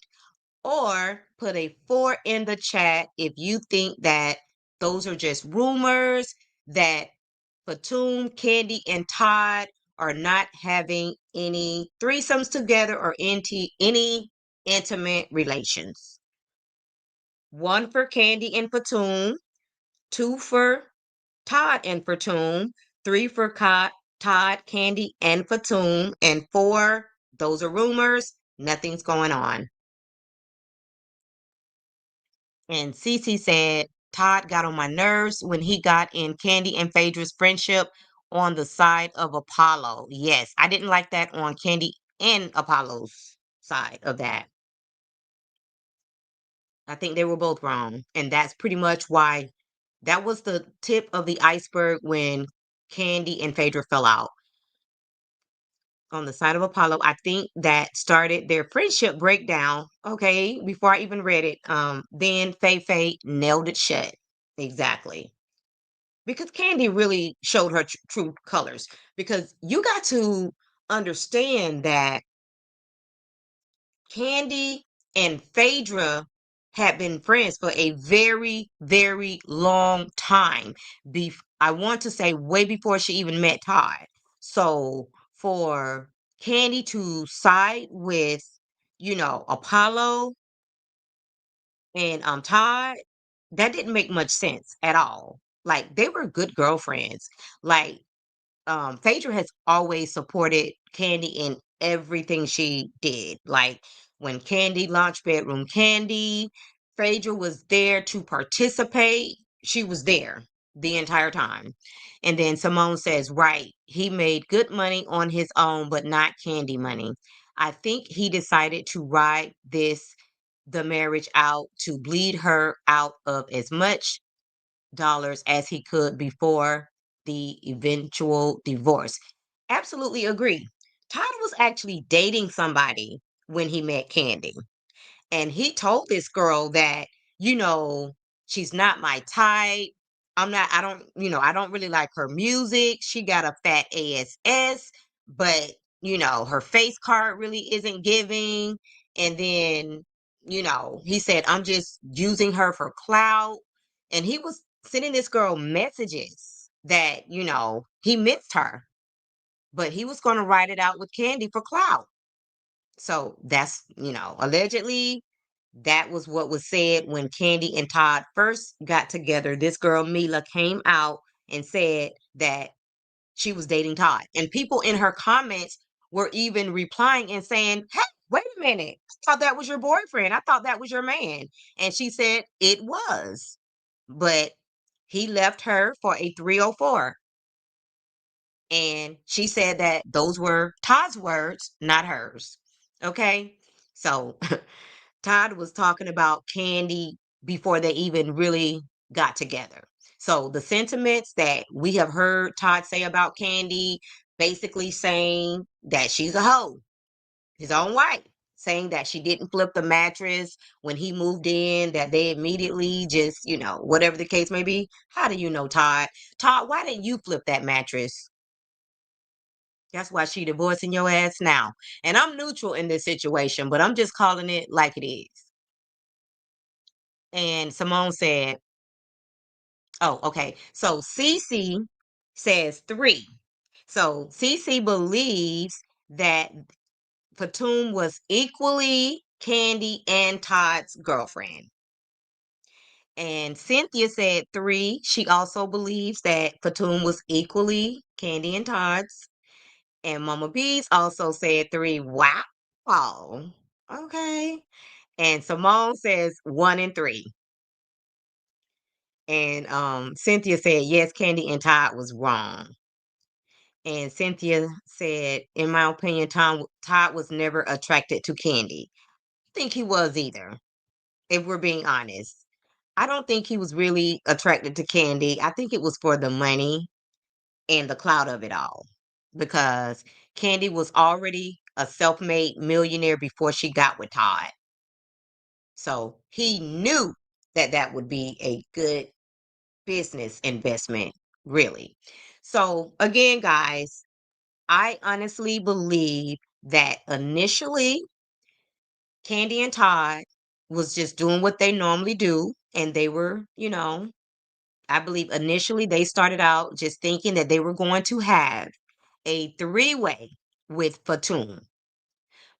or put a 4 in the chat if you think that those are just rumors, that Fatum, Kandi, and Todd are not having any threesomes together or any intimate relations. 1 for Kandi and Fatum, 2 for Todd and Fatum, 3 for Todd, Kandi, and Fatum, and 4, those are rumors, nothing's going on. And Cece said, Todd got on my nerves when he got in Kandi and Phaedra's friendship on the side of Apollo. Yes, I didn't like that on Kandi and Apollo's side of that. I think they were both wrong. And that's pretty much why that was the tip of the iceberg when Kandi and Phaedra fell out. On the side of Apollo, I think that started their friendship breakdown. Okay, before I even read it, then Faye nailed it shut. Exactly. Because Kandi really showed her true colors. Because you got to understand that Kandi and Phaedra had been friends for a very, very long time. I want to say way before she even met Todd. So for Kandi to side with, Apollo and Todd, that didn't make much sense at all. Like they were good girlfriends. Like Phaedra has always supported Kandi in everything she did. Like when Kandi launched Bedroom Candy, Phaedra was there to participate. She was there the entire time. And then Simone says, right, he made good money on his own, but not Kandi money. I think he decided to ride the marriage out to bleed her out of as much dollars as he could before the eventual divorce. Absolutely agree. Todd was actually dating somebody when he met Kandi. And he told this girl that, you know, she's not my type. I don't really like her music. She got a fat ass, but, her face card really isn't giving. And then, he said, I'm just using her for clout. And he was sending this girl messages that, he missed her, but he was going to write it out with Kandi for clout. So that's, allegedly that was what was said when Kandi and Todd first got together. This girl, Mila, came out and said that she was dating Todd. And people in her comments were even replying and saying, hey, wait a minute. I thought that was your boyfriend. I thought that was your man. And she said it was. But he left her for a 304. And she said that those were Todd's words, not hers. Okay. So Todd was talking about Kandi before they even really got together. So the sentiments that we have heard Todd say about Kandi, basically saying that she's a hoe, his own wife, saying that she didn't flip the mattress when he moved in, that they immediately just, whatever the case may be. How do you know, Todd? Todd, why didn't you flip that mattress? That's why she divorcing your ass now. And I'm neutral in this situation, but I'm just calling it like it is. And Simone said, oh, okay. So Cece says 3. So Cece believes that Fatum was equally Kandi and Todd's girlfriend. And Cynthia said 3. She also believes that Fatum was equally Kandi and Todd's. And Mama Bees also said 3. Wow. Oh, okay. And Simone says 1 and 3. And Cynthia said, yes, Kandi and Todd was wrong. And Cynthia said, in my opinion, Todd was never attracted to Kandi. I think he was either, if we're being honest. I don't think he was really attracted to Kandi. I think it was for the money and the clout of it all. Because Kandi was already a self-made millionaire before she got with Todd. So he knew that that would be a good business investment, really. So again, guys, I honestly believe that initially Kandi and Todd was just doing what they normally do, and they were, I believe initially they started out just thinking that they were going to have a three-way with Fatum.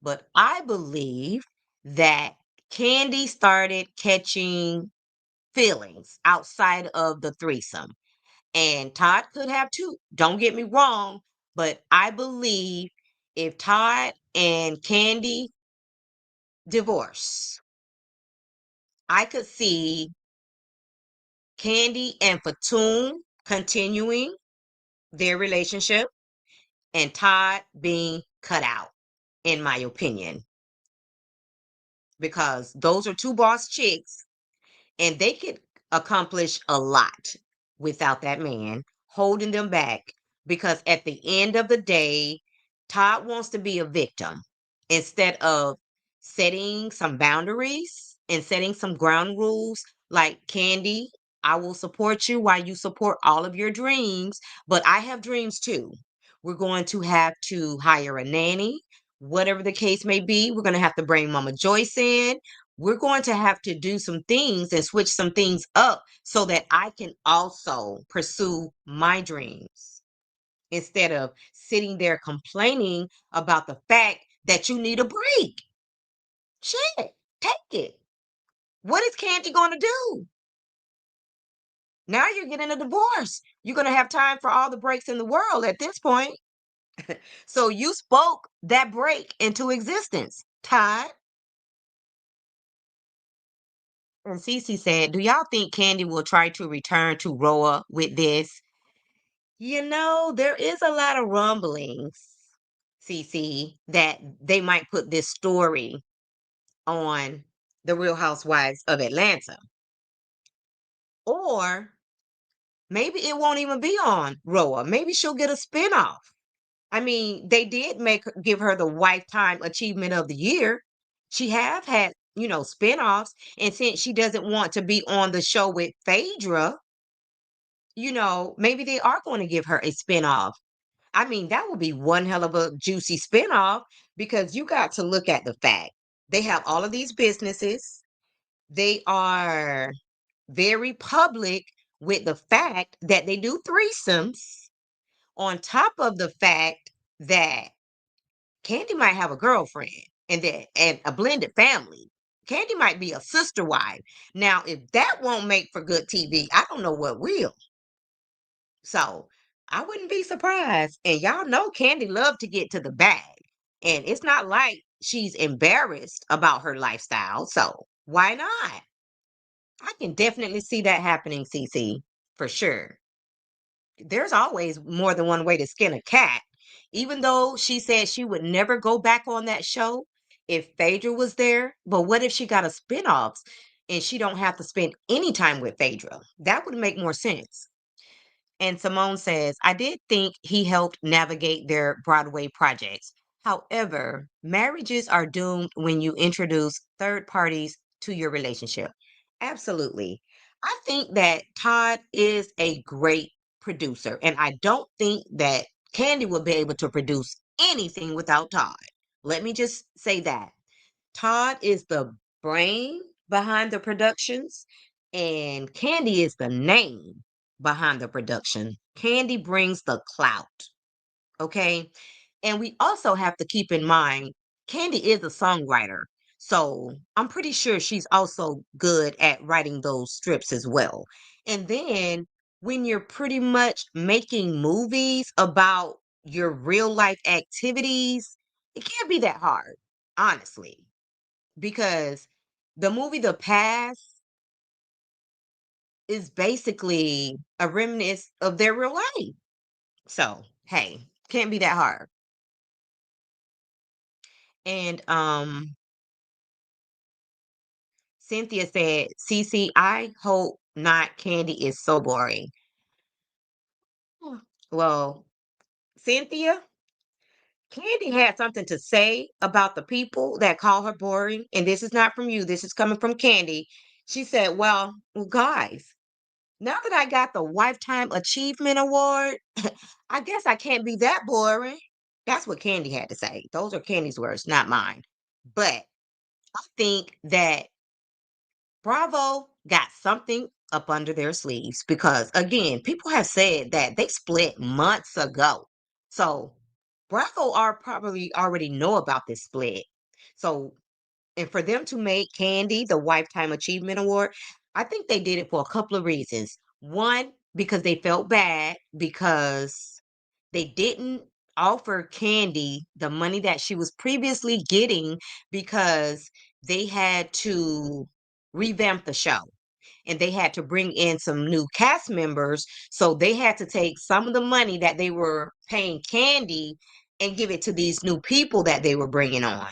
But I believe that Kandi started catching feelings outside of the threesome. And Todd could have too. Don't get me wrong, but I believe if Todd and Kandi divorce, I could see Kandi and Fatum continuing their relationship and Todd being cut out, in my opinion, because those are two boss chicks and they could accomplish a lot without that man holding them back. Because at the end of the day, Todd wants to be a victim instead of setting some boundaries and setting some ground rules like Kandi. I will support you while you support all of your dreams, but I have dreams too. We're going to have to hire a nanny, whatever the case may be. We're going to have to bring Mama Joyce in. We're going to have to do some things and switch some things up so that I can also pursue my dreams instead of sitting there complaining about the fact that you need a break. Shit, take it. What is Kandi going to do? Now you're getting a divorce. You're going to have time for all the breaks in the world at this point. So you spoke that break into existence, Todd. And Cece said, do y'all think Kandi will try to return to Roa with this? There is a lot of rumblings, Cece, that they might put this story on The Real Housewives of Atlanta. Or maybe it won't even be on Roa. Maybe she'll get a spinoff. I mean, they did give her the Lifetime Achievement of the Year. She have had, spinoffs. And since she doesn't want to be on the show with Phaedra, maybe they are going to give her a spinoff. I mean, that would be one hell of a juicy spinoff because you got to look at the fact they have all of these businesses. They are very public with the fact that they do threesomes, on top of the fact that Kandi might have a girlfriend and a blended family. Kandi might be a sister wife. Now, if that won't make for good TV, I don't know what will. So I wouldn't be surprised. And y'all know Kandi loved to get to the bag. And it's not like she's embarrassed about her lifestyle. So why not? I can definitely see that happening, CC, for sure. There's always more than one way to skin a cat. Even though she said she would never go back on that show if Phaedra was there. But what if she got a spinoffs and she don't have to spend any time with Phaedra? That would make more sense. And Simone says, I did think he helped navigate their Broadway projects. However, marriages are doomed when you introduce third parties to your relationship. Absolutely. I think that Todd is a great producer, and I don't think that Kandi will be able to produce anything without Todd. Let me just say that. Todd is the brain behind the productions, and Kandi is the name behind the production. Kandi brings the clout. Okay. And we also have to keep in mind, Kandi is a songwriter. So I'm pretty sure she's also good at writing those strips as well. And then when you're pretty much making movies about your real life activities, it can't be that hard, honestly, because the movie The Past is basically a reminiscence of their real life. So, hey, can't be that hard. And Cynthia said, "CC, I hope not. Kandi is so boring." Hmm. Well, Cynthia, Kandi had something to say about the people that call her boring, and this is not from you. This is coming from Kandi. She said, "Well, guys, now that I got the Lifetime Achievement Award, I guess I can't be that boring." That's what Kandi had to say. Those are Kandi's words, not mine. But I think that Bravo got something up under their sleeves because, again, people have said that they split months ago. So Bravo are probably already know about this split. So, and for them to make Kandi the Lifetime Achievement Award, I think they did it for a couple of reasons. One, because they felt bad because they didn't offer Kandi the money that she was previously getting because they had to revamp the show and they had to bring in some new cast members. So they had to take some of the money that they were paying Kandi and give it to these new people that they were bringing on.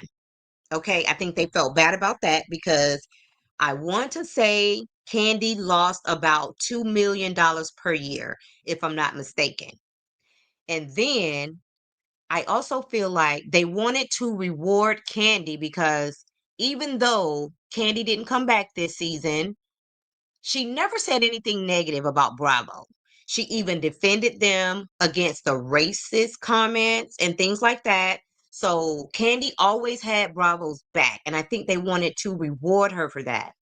Okay, I think they felt bad about that because I want to say Kandi lost about $2 million per year, if I'm not mistaken. And then I also feel like they wanted to reward Kandi because even though Kandi didn't come back this season, she never said anything negative about Bravo. She even defended them against the racist comments and things like that. So Kandi always had Bravo's back, and I think they wanted to reward her for that.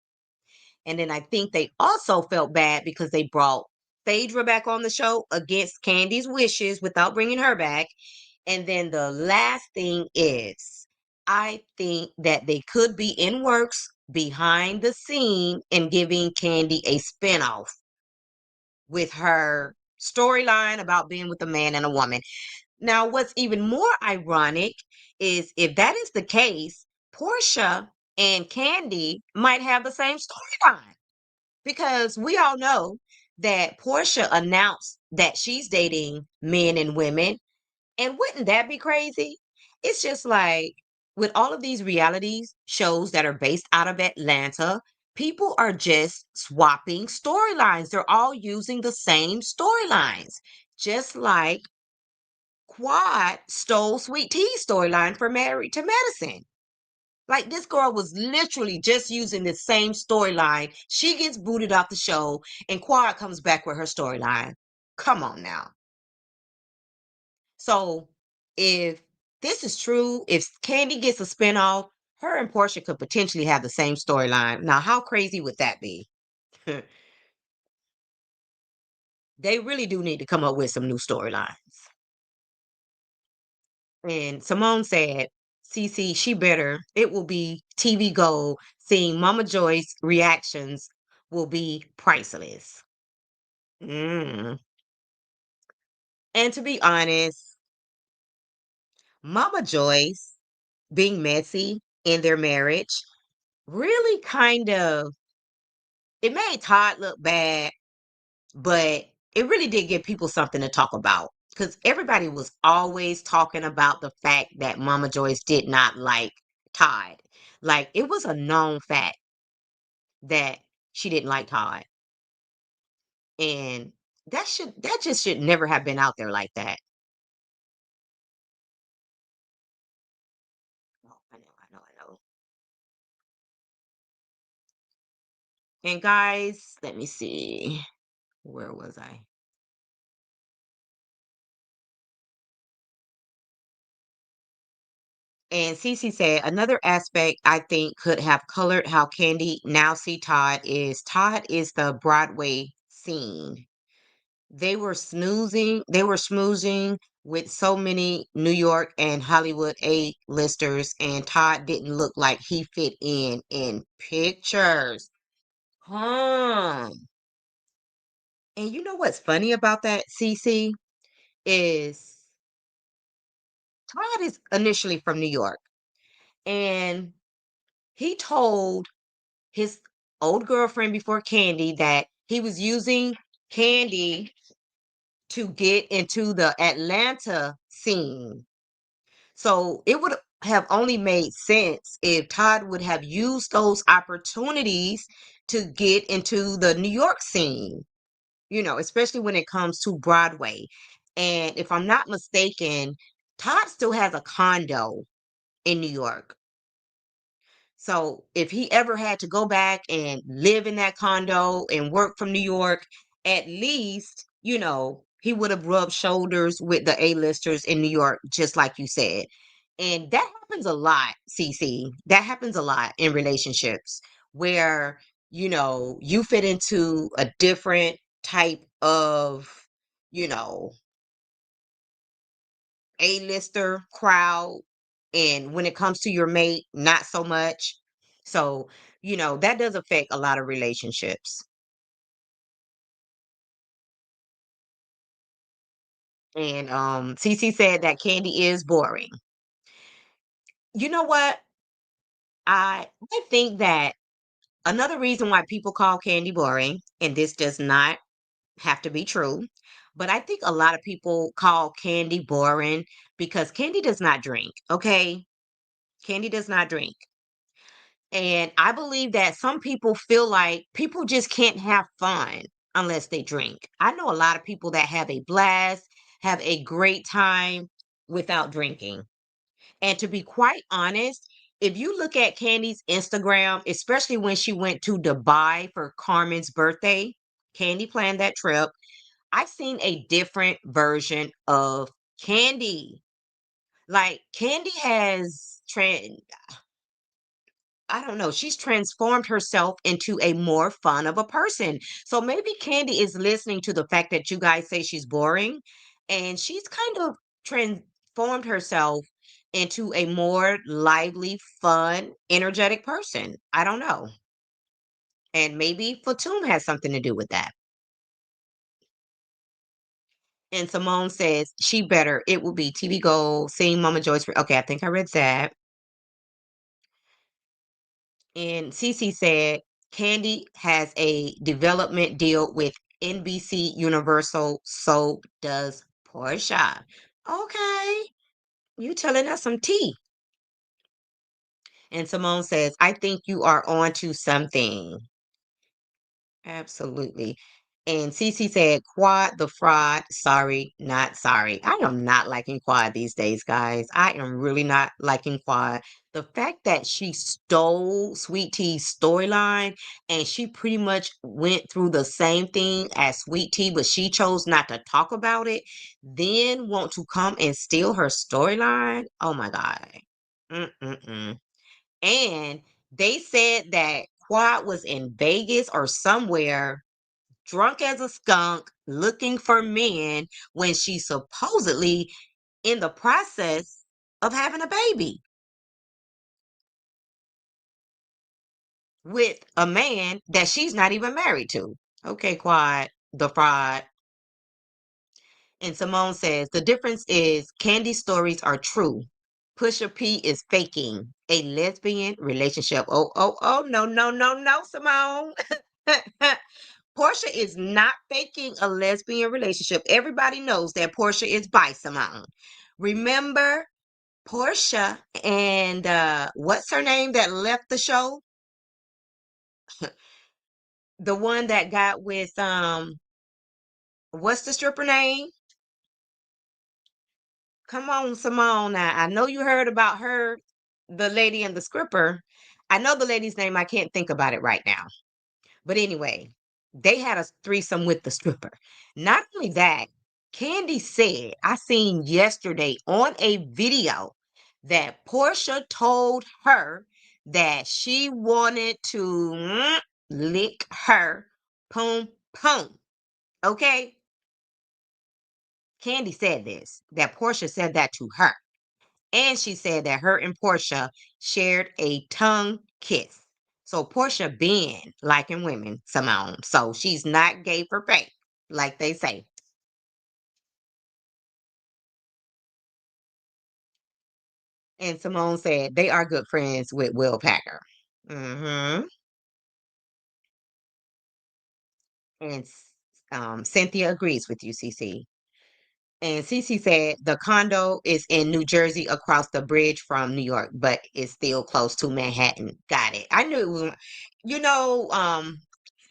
And then I think they also felt bad because they brought Phaedra back on the show against Kandi's wishes without bringing her back. And then the last thing is, I think that they could be in works behind the scene and giving Kandi a spinoff with her storyline about being with a man and a woman. Now, what's even more ironic is if that is the case, Portia and Kandi might have the same storyline because we all know that Portia announced that she's dating men and women. And wouldn't that be crazy? It's just like with all of these reality shows that are based out of Atlanta, people are just swapping storylines. They're all using the same storylines. Just like Quad stole Sweet Tea's storyline for Married to Medicine. Like this girl was literally just using the same storyline. She gets booted off the show, and Quad comes back with her storyline. Come on now. So if this is true, if Kandi gets a spinoff, her and Portia could potentially have the same storyline. Now, how crazy would that be? They really do need to come up with some new storylines. And Simone said, "CC, she better. It will be TV gold. Seeing Mama Joy's reactions will be priceless." Mm. And to be honest, Mama Joyce being messy in their marriage really kind of it made Todd look bad, but it really did give people something to talk about because everybody was always talking about the fact that Mama Joyce did not like Todd. Like it was a known fact that she didn't like Todd. And that just should never have been out there like that. Oh, I know. And guys, let me see. Where was I? And Cece said another aspect I think could have colored how Kandi now see Todd is the Broadway scene. They were snoozing with so many New York and Hollywood A-listers, and Todd didn't look like he fit in pictures. Huh. And you know what's funny about that, Cece, is Todd is initially from New York, and he told his old girlfriend before Kandi that he was using Kandi to get into the Atlanta scene. So it would have only made sense if Todd would have used those opportunities to get into the New York scene, especially when it comes to Broadway. And if I'm not mistaken, Todd still has a condo in New York. So if he ever had to go back and live in that condo and work from New York, at least, he would have rubbed shoulders with the A-listers in New York, just like you said. And that happens a lot, CC. That happens a lot in relationships where, you fit into a different type of, you know, A-lister crowd. And when it comes to your mate, not so much. So, that does affect a lot of relationships. And CC said that Kandi is boring. You know what? I think that another reason why people call Kandi boring, and this does not have to be true, but I think a lot of people call Kandi boring because Kandi does not drink. Okay, Kandi does not drink. And I believe that some people feel like people just can't have fun unless they drink. I know a lot of people that have a blast, have a great time without drinking. And to be quite honest, if you look at Candy's Instagram, especially when she went to Dubai for Carmen's birthday, Candy planned that trip. I've seen a different version of Candy. Like Candy has I don't know, she's transformed herself into a more fun of a person. So maybe Candy is listening to the fact that you guys say she's boring, and she's kind of transformed herself into a more lively, fun, energetic person. I don't know. And maybe Fatum has something to do with that. And Simone says she better. It will be TV Gold, seeing Mama Joyce. Okay, I think I read that. And Cece said Candy has a development deal with NBC Universal, so does Portia. Okay, you telling us some tea. And Simone says, I think you are on to something. Absolutely. And Cece said, Quad the fraud. Sorry, not sorry. I am not liking Quad these days, guys. I am really not liking Quad. The fact that she stole Sweet Tea's storyline and she pretty much went through the same thing as Sweet Tea, but she chose not to talk about it, then want to come and steal her storyline. Oh my God. Mm-mm-mm. And they said that Quad was in Vegas or somewhere, drunk as a skunk, looking for men when she's supposedly in the process of having a baby with a man that she's not even married to. Okay, Quad, the fraud. And Simone says the difference is Candy's stories are true. Pusha P is faking a lesbian relationship. Oh, oh, oh, no, no, no, no, Simone. Portia is not faking a lesbian relationship. Everybody knows that Portia is bi, Simone. Remember Portia and what's her name that left the show? The one that got with what's the stripper name? Come on, Simone. Now I know you heard about her, the lady and the stripper. I know the lady's name. I can't think about it right now. But anyway, they had a threesome with the stripper. Not only that, Candy said, I seen yesterday on a video that Portia told her that she wanted to lick her poom poom. Okay? Candy said this, that Portia said that to her. And she said that her and Portia shared a tongue kiss. So Portia been liking women, Simone. So she's not gay for fake, like they say. And Simone said they are good friends with Will Packer. Hmm. And Cynthia agrees with you, Cece. And Cece said the condo is in New Jersey across the bridge from New York, but it's still close to Manhattan. Got it. I knew it was, you know,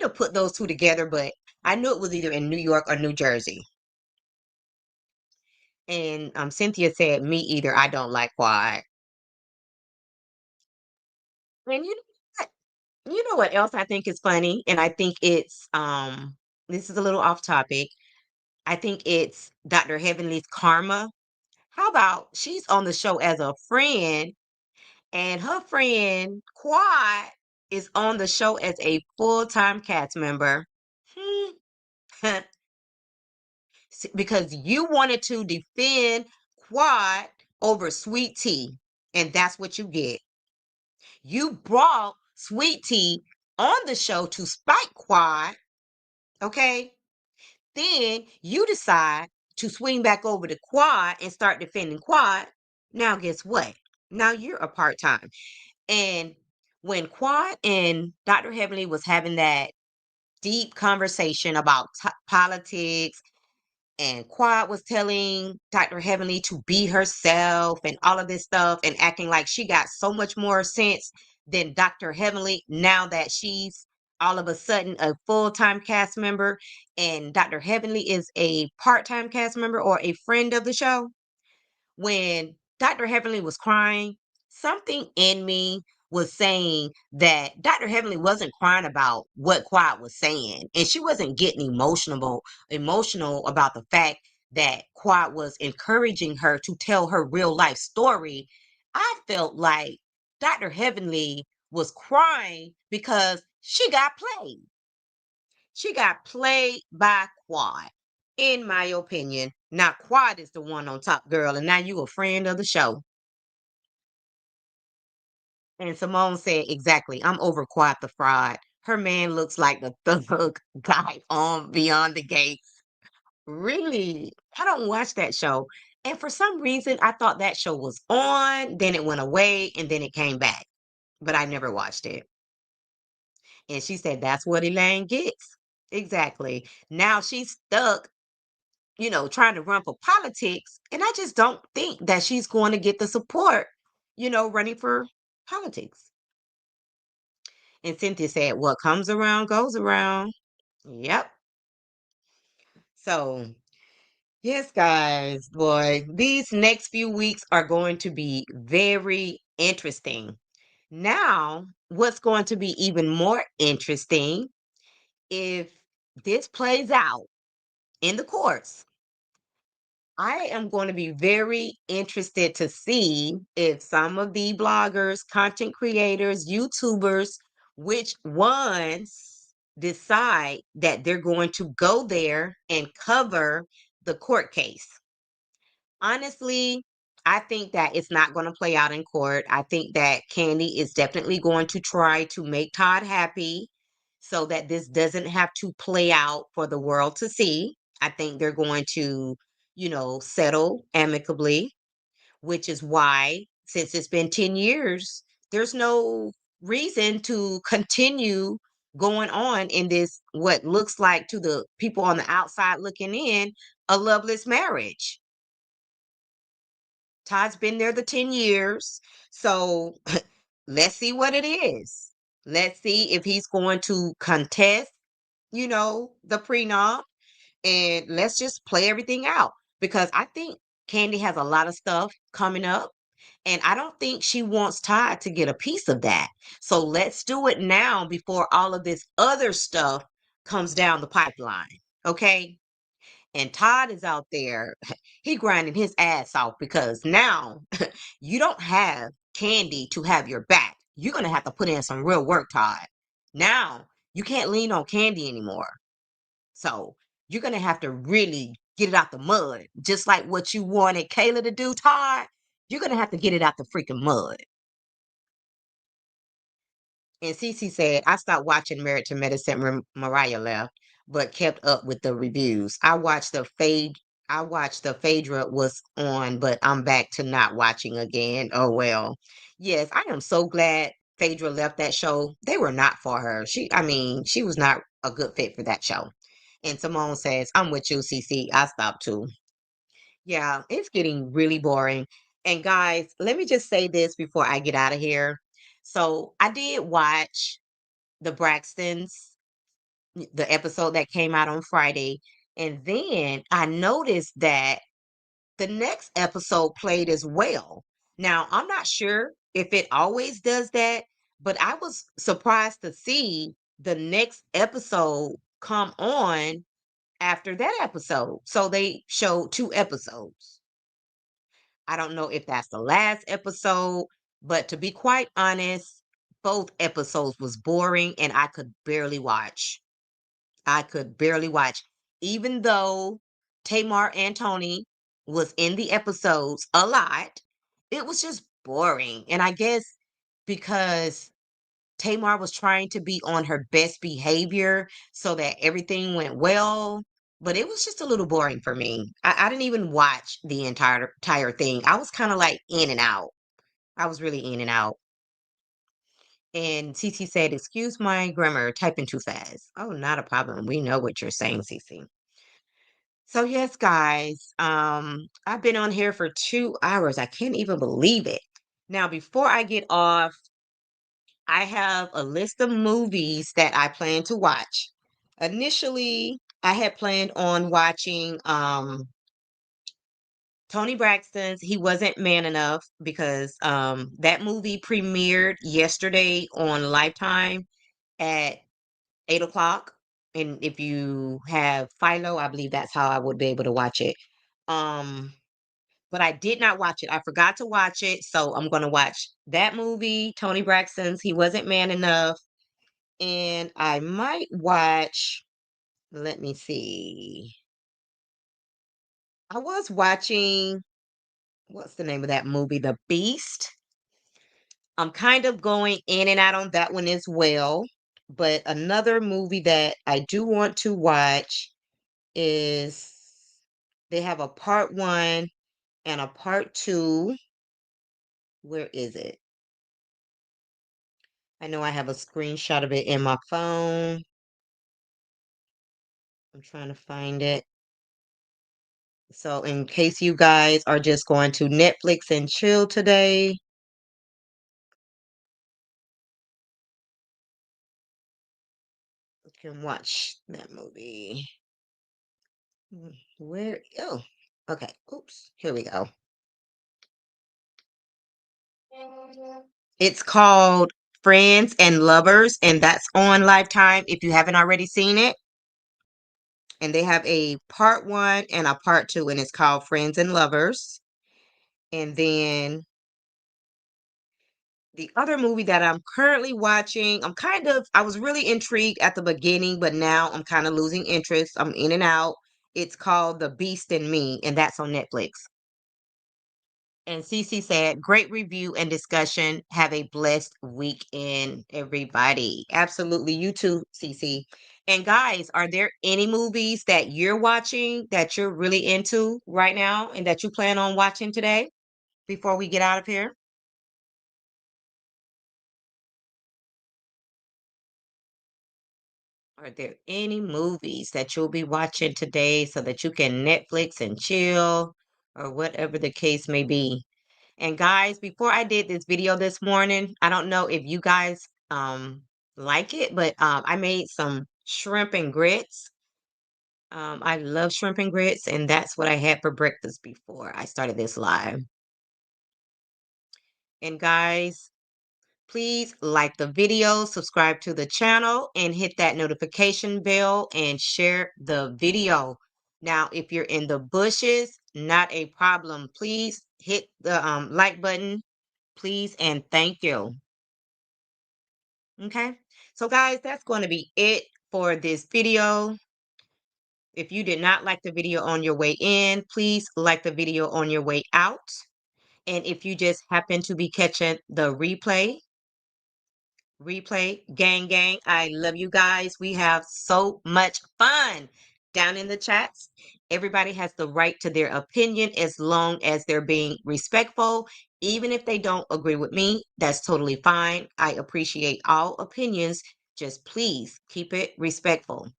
to put those two together, but I knew it was either in New York or New Jersey. And Cynthia said, me either. I don't like quad. And you know what else I think is funny? And I think it's this is a little off topic. I think it's Dr. Heavenly's Karma. How about she's on the show as a friend, and her friend Quad is on the show as a full-time cast member? Hmm. Because you wanted to defend Quad over Sweet Tea, and that's what you get. You brought Sweet Tea on the show to spite Quad, okay? Then you decide to swing back over to Quad and start defending Quad. Now, guess what? Now you're a part time. And when Quad and Dr. Heavenly was having that deep conversation about politics, and Quad was telling Dr. Heavenly to be herself and all of this stuff and acting like she got so much more sense than Dr. Heavenly now that she's all of a sudden a full-time cast member and Dr. Heavenly is a part-time cast member or a friend of the show. When Dr. Heavenly was crying, something in me was saying that Dr. Heavenly wasn't crying about what Quiet was saying, and she wasn't getting emotional about the fact that Quiet was encouraging her to tell her real life story. I felt like Dr. Heavenly was crying because she got played. She got played by Quad, in my opinion. Now Quad is the one on top, girl, and now you a friend of the show. And Simone said, exactly, I'm over Quad the fraud. Her man looks like the thug guy on Beyond the Gates. Really? I don't watch that show. And for some reason, I thought that show was on, then it went away, and then it came back. But I never watched it. And she said, that's what Elaine gets. Exactly. Now she's stuck, trying to run for politics. And I just don't think that she's going to get the support, running for politics. And Cynthia said, what comes around goes around. Yep. So, yes, guys, boy, these next few weeks are going to be very interesting. Now, what's going to be even more interesting if this plays out in the courts? I am going to be very interested to see if some of the bloggers, content creators, YouTubers, which ones decide that they're going to go there and cover the court case. Honestly, I think that it's not going to play out in court. I think that Kandi is definitely going to try to make Todd happy so that this doesn't have to play out for the world to see. I think they're going to, settle amicably, which is why, since it's been 10 years, there's no reason to continue going on in this, what looks like to the people on the outside looking in, a loveless marriage. Todd's been there the 10 years. So let's see what it is. Let's see if he's going to contest, the prenup, and let's just play everything out because I think Kandi has a lot of stuff coming up and I don't think she wants Todd to get a piece of that. So let's do it now before all of this other stuff comes down the pipeline. Okay? And Todd is out there, he grinding his ass off because now you don't have Kandi to have your back. You're going to have to put in some real work, Todd. Now you can't lean on Kandi anymore. So you're going to have to really get it out the mud, just like what you wanted Kayla to do, Todd. You're going to have to get it out the freaking mud. And Cece said, I stopped watching Married to Medicine when Mariah left, but kept up with the reviews. I watched the Phaedra was on, but I'm back to not watching again. Oh well. Yes, I am so glad Phaedra left that show. They were not for her. She was not a good fit for that show. And Simone says, I'm with you, CC. I stopped too. Yeah, it's getting really boring. And guys, let me just say this before I get out of here. So I did watch the Braxtons, the episode that came out on Friday. And then I noticed that the next episode played as well. Now, I'm not sure if it always does that, but I was surprised to see the next episode come on after that episode. So they showed 2 episodes. I don't know if that's the last episode, but to be quite honest, both episodes was boring and I could barely watch. I could barely watch. Even though Tamar and Tony was in the episodes a lot, it was just boring. And I guess because Tamar was trying to be on her best behavior so that everything went well, but it was just a little boring for me. I didn't even watch the entire thing. I was kind of like in and out. I was really in and out. And Cece said, "Excuse my grammar, typing too fast." Oh, not a problem. We know what you're saying, Cece. So yes, guys, I've been on here for 2 hours. I can't even believe it. Now, before I get off, I have a list of movies that I plan to watch. Initially, I had planned on watching Tony Braxton's He Wasn't Man Enough because that movie premiered yesterday on Lifetime at 8 o'clock. And if you have Philo, I believe that's how I would be able to watch it. Um, but I did not watch it. I forgot to watch it. So I'm going to watch that movie, Tony Braxton's He Wasn't Man Enough. And I might watch, let me see. I was watching, what's the name of that movie? The Beast. I'm kind of going in and out on that one as well. But another movie that I do want to watch is they have a part one and a part two. Where is it? I know I have a screenshot of it in my phone. I'm trying to find it. So, in case you guys are just going to Netflix and chill today, you can watch that movie. Where? Oh, okay. Oops. Here we go. It's called Friends and Lovers, and that's on Lifetime if you haven't already seen it. And they have a part one and a part two, and it's called Friends and Lovers. And then the other movie that I'm currently watching, I was really intrigued at the beginning, but now I'm kind of losing interest. I'm in and out. It's called The Beast in Me, and that's on Netflix. And Cece said, "Great review and discussion. Have a blessed weekend, everybody." Absolutely. You too, Cece. And guys, are there any movies that you're watching that you're really into right now and that you plan on watching today before we get out of here? Are there any movies that you'll be watching today so that you can Netflix and chill or whatever the case may be? And guys, before I did this video this morning, I don't know if you guys like it, but I made some shrimp and grits. I love shrimp and grits, and that's what I had for breakfast before I started this live. And guys, please like the video, subscribe to the channel, and hit that notification bell and share the video. Now, if you're in the bushes, not a problem. Please hit the like button, please, and thank you. Okay, so guys, that's going to be it for this video. If you did not like the video on your way in, please like the video on your way out. And if you just happen to be catching the replay, gang, I love you guys. We have so much fun down in the chats. Everybody has the right to their opinion as long as they're being respectful. Even if they don't agree with me, that's totally fine. I appreciate all opinions. Just please keep it respectful.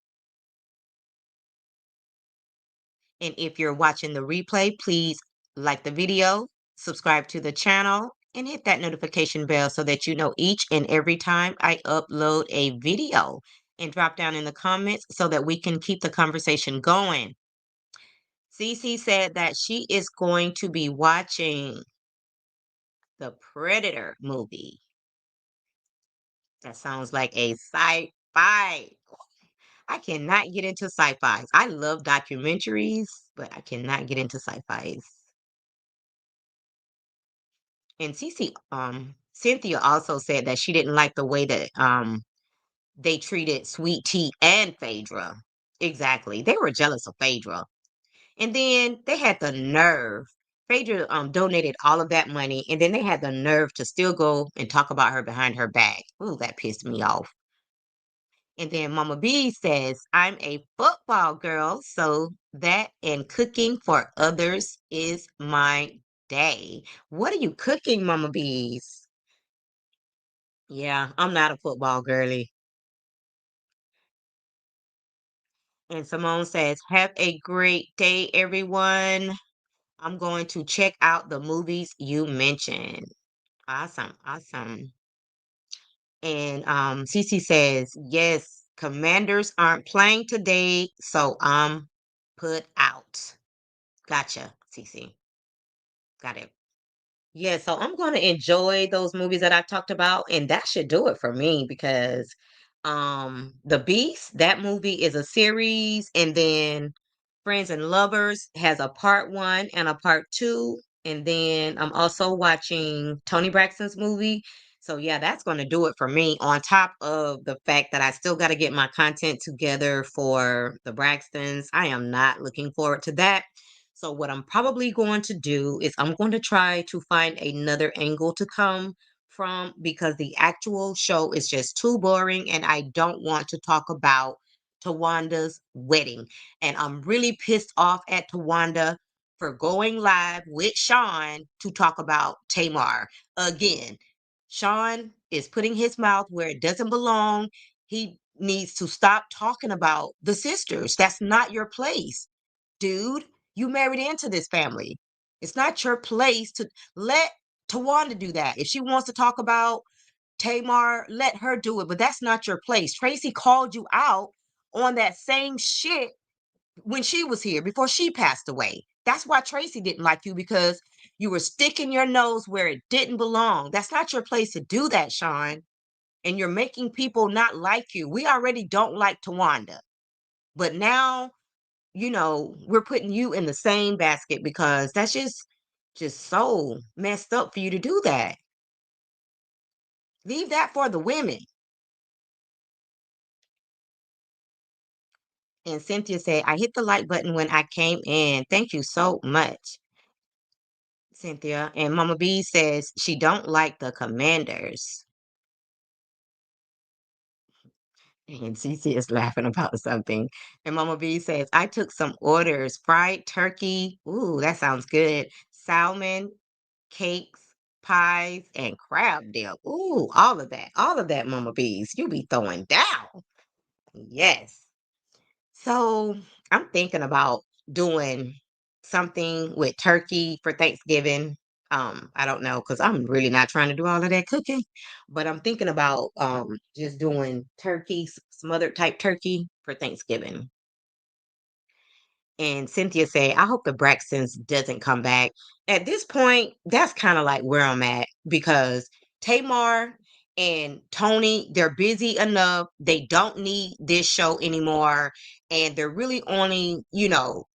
And if you're watching the replay, please like the video, subscribe to the channel, and hit that notification bell so that you know each and every time I upload a video. And drop down in the comments so that we can keep the conversation going. Cece said that she is going to be watching the Predator movie. That sounds like a sci-fi. I cannot get into sci-fis. I love documentaries, but I cannot get into sci-fis. And Cynthia also said that she didn't like the way that they treated Sweet Tea and Phaedra. Exactly. They were jealous of Phaedra. And then they had the nerve. Phaedra donated all of that money, and then they had the nerve to still go and talk about her behind her back. Ooh, that pissed me off. And then Mama B says, I'm a football girl, so that and cooking for others is my day. What are you cooking, Mama Bees? Yeah, I'm not a football girly. And Simone says, have a great day, everyone. I'm going to check out the movies you mentioned. Awesome, awesome. And Cece says, yes, Commanders aren't playing today, so I'm put out. Gotcha, Cece. Got it. Yeah, so I'm going to enjoy those movies that I talked about, and that should do it for me because The Beast, that movie is a series, and then Friends and Lovers has a part 1 and a part 2, and then I'm also watching Tony Braxton's movie. So yeah, that's going to do it for me on top of the fact that I still got to get my content together for the Braxtons. I am not looking forward to that. So what I'm probably going to do is I'm going to try to find another angle to come from because the actual show is just too boring and I don't want to talk about Tawanda's wedding. And I'm really pissed off at Tawanda for going live with Sean to talk about Tamar again. Sean is putting his mouth where it doesn't belong. He needs to stop talking about the sisters. That's not your place, dude. You married into this family. It's not your place to let Tawanda do that. If she wants to talk about Tamar, let her do it, but that's not your place. Tracy called you out on that same shit when she was here before she passed away. That's why Tracy didn't like you because you were sticking your nose where it didn't belong. That's not your place to do that, Sean. And you're making people not like you. We already don't like Tawanda. But now we're putting you in the same basket because that's just so messed up for you to do that. Leave that for the women. And Cynthia said, I hit the like button when I came in. Thank you so much, Cynthia. And Mama B says she don't like the Commanders. And Cece is laughing about something. And Mama B says, I took some orders. Fried turkey. Ooh, that sounds good. Salmon, cakes, pies, and crab dip. Ooh, all of that. All of that, Mama Bees. You be throwing down. Yes. So I'm thinking about doing something with turkey for Thanksgiving. I don't know because I'm really not trying to do all of that cooking, but I'm thinking about just doing turkey, smothered type turkey for Thanksgiving. And Cynthia say, I hope the Braxtons doesn't come back. At this point, that's kind of like where I'm at because Tamar and Tony, they're busy enough. They don't need this show anymore. And they're really only,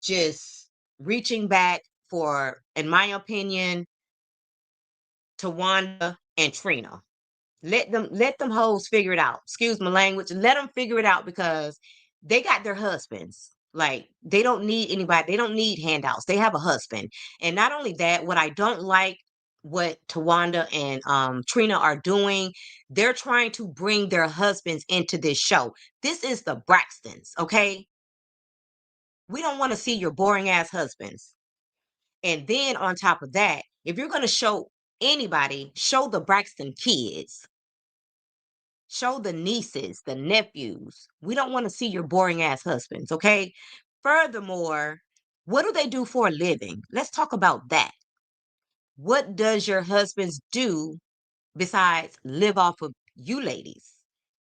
just reaching back for, in my opinion, Tawanda and Trina. Let them hoes figure it out. Excuse my language. Let them figure it out because they got their husbands. Like they don't need anybody. They don't need handouts. They have a husband. And not only that, what I don't like what Tawanda and Trina are doing, they're trying to bring their husbands into this show. This is the Braxtons, okay? We don't want to see your boring ass husbands. And then on top of that, if you're going to show anybody, show the Braxton kids. Show the nieces, the nephews. We don't want to see your boring ass husbands, okay? Furthermore, what do they do for a living? Let's talk about that. What does your husbands do besides live off of you ladies?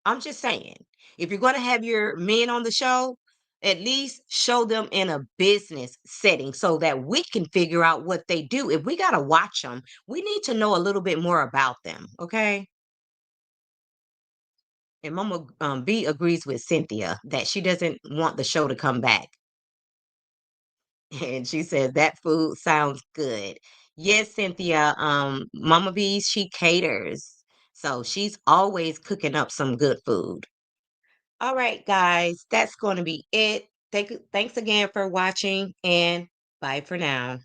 I'm just saying, if you're going to have your men on the show, at least show them in a business setting so that we can figure out what they do. If we got to watch them, we need to know a little bit more about them, okay? And Mama B agrees with Cynthia that she doesn't want the show to come back. And she said that food sounds good. Yes, Cynthia, Mama B, she caters. So she's always cooking up some good food. All right, guys, that's going to be it. Thanks again for watching, and bye for now.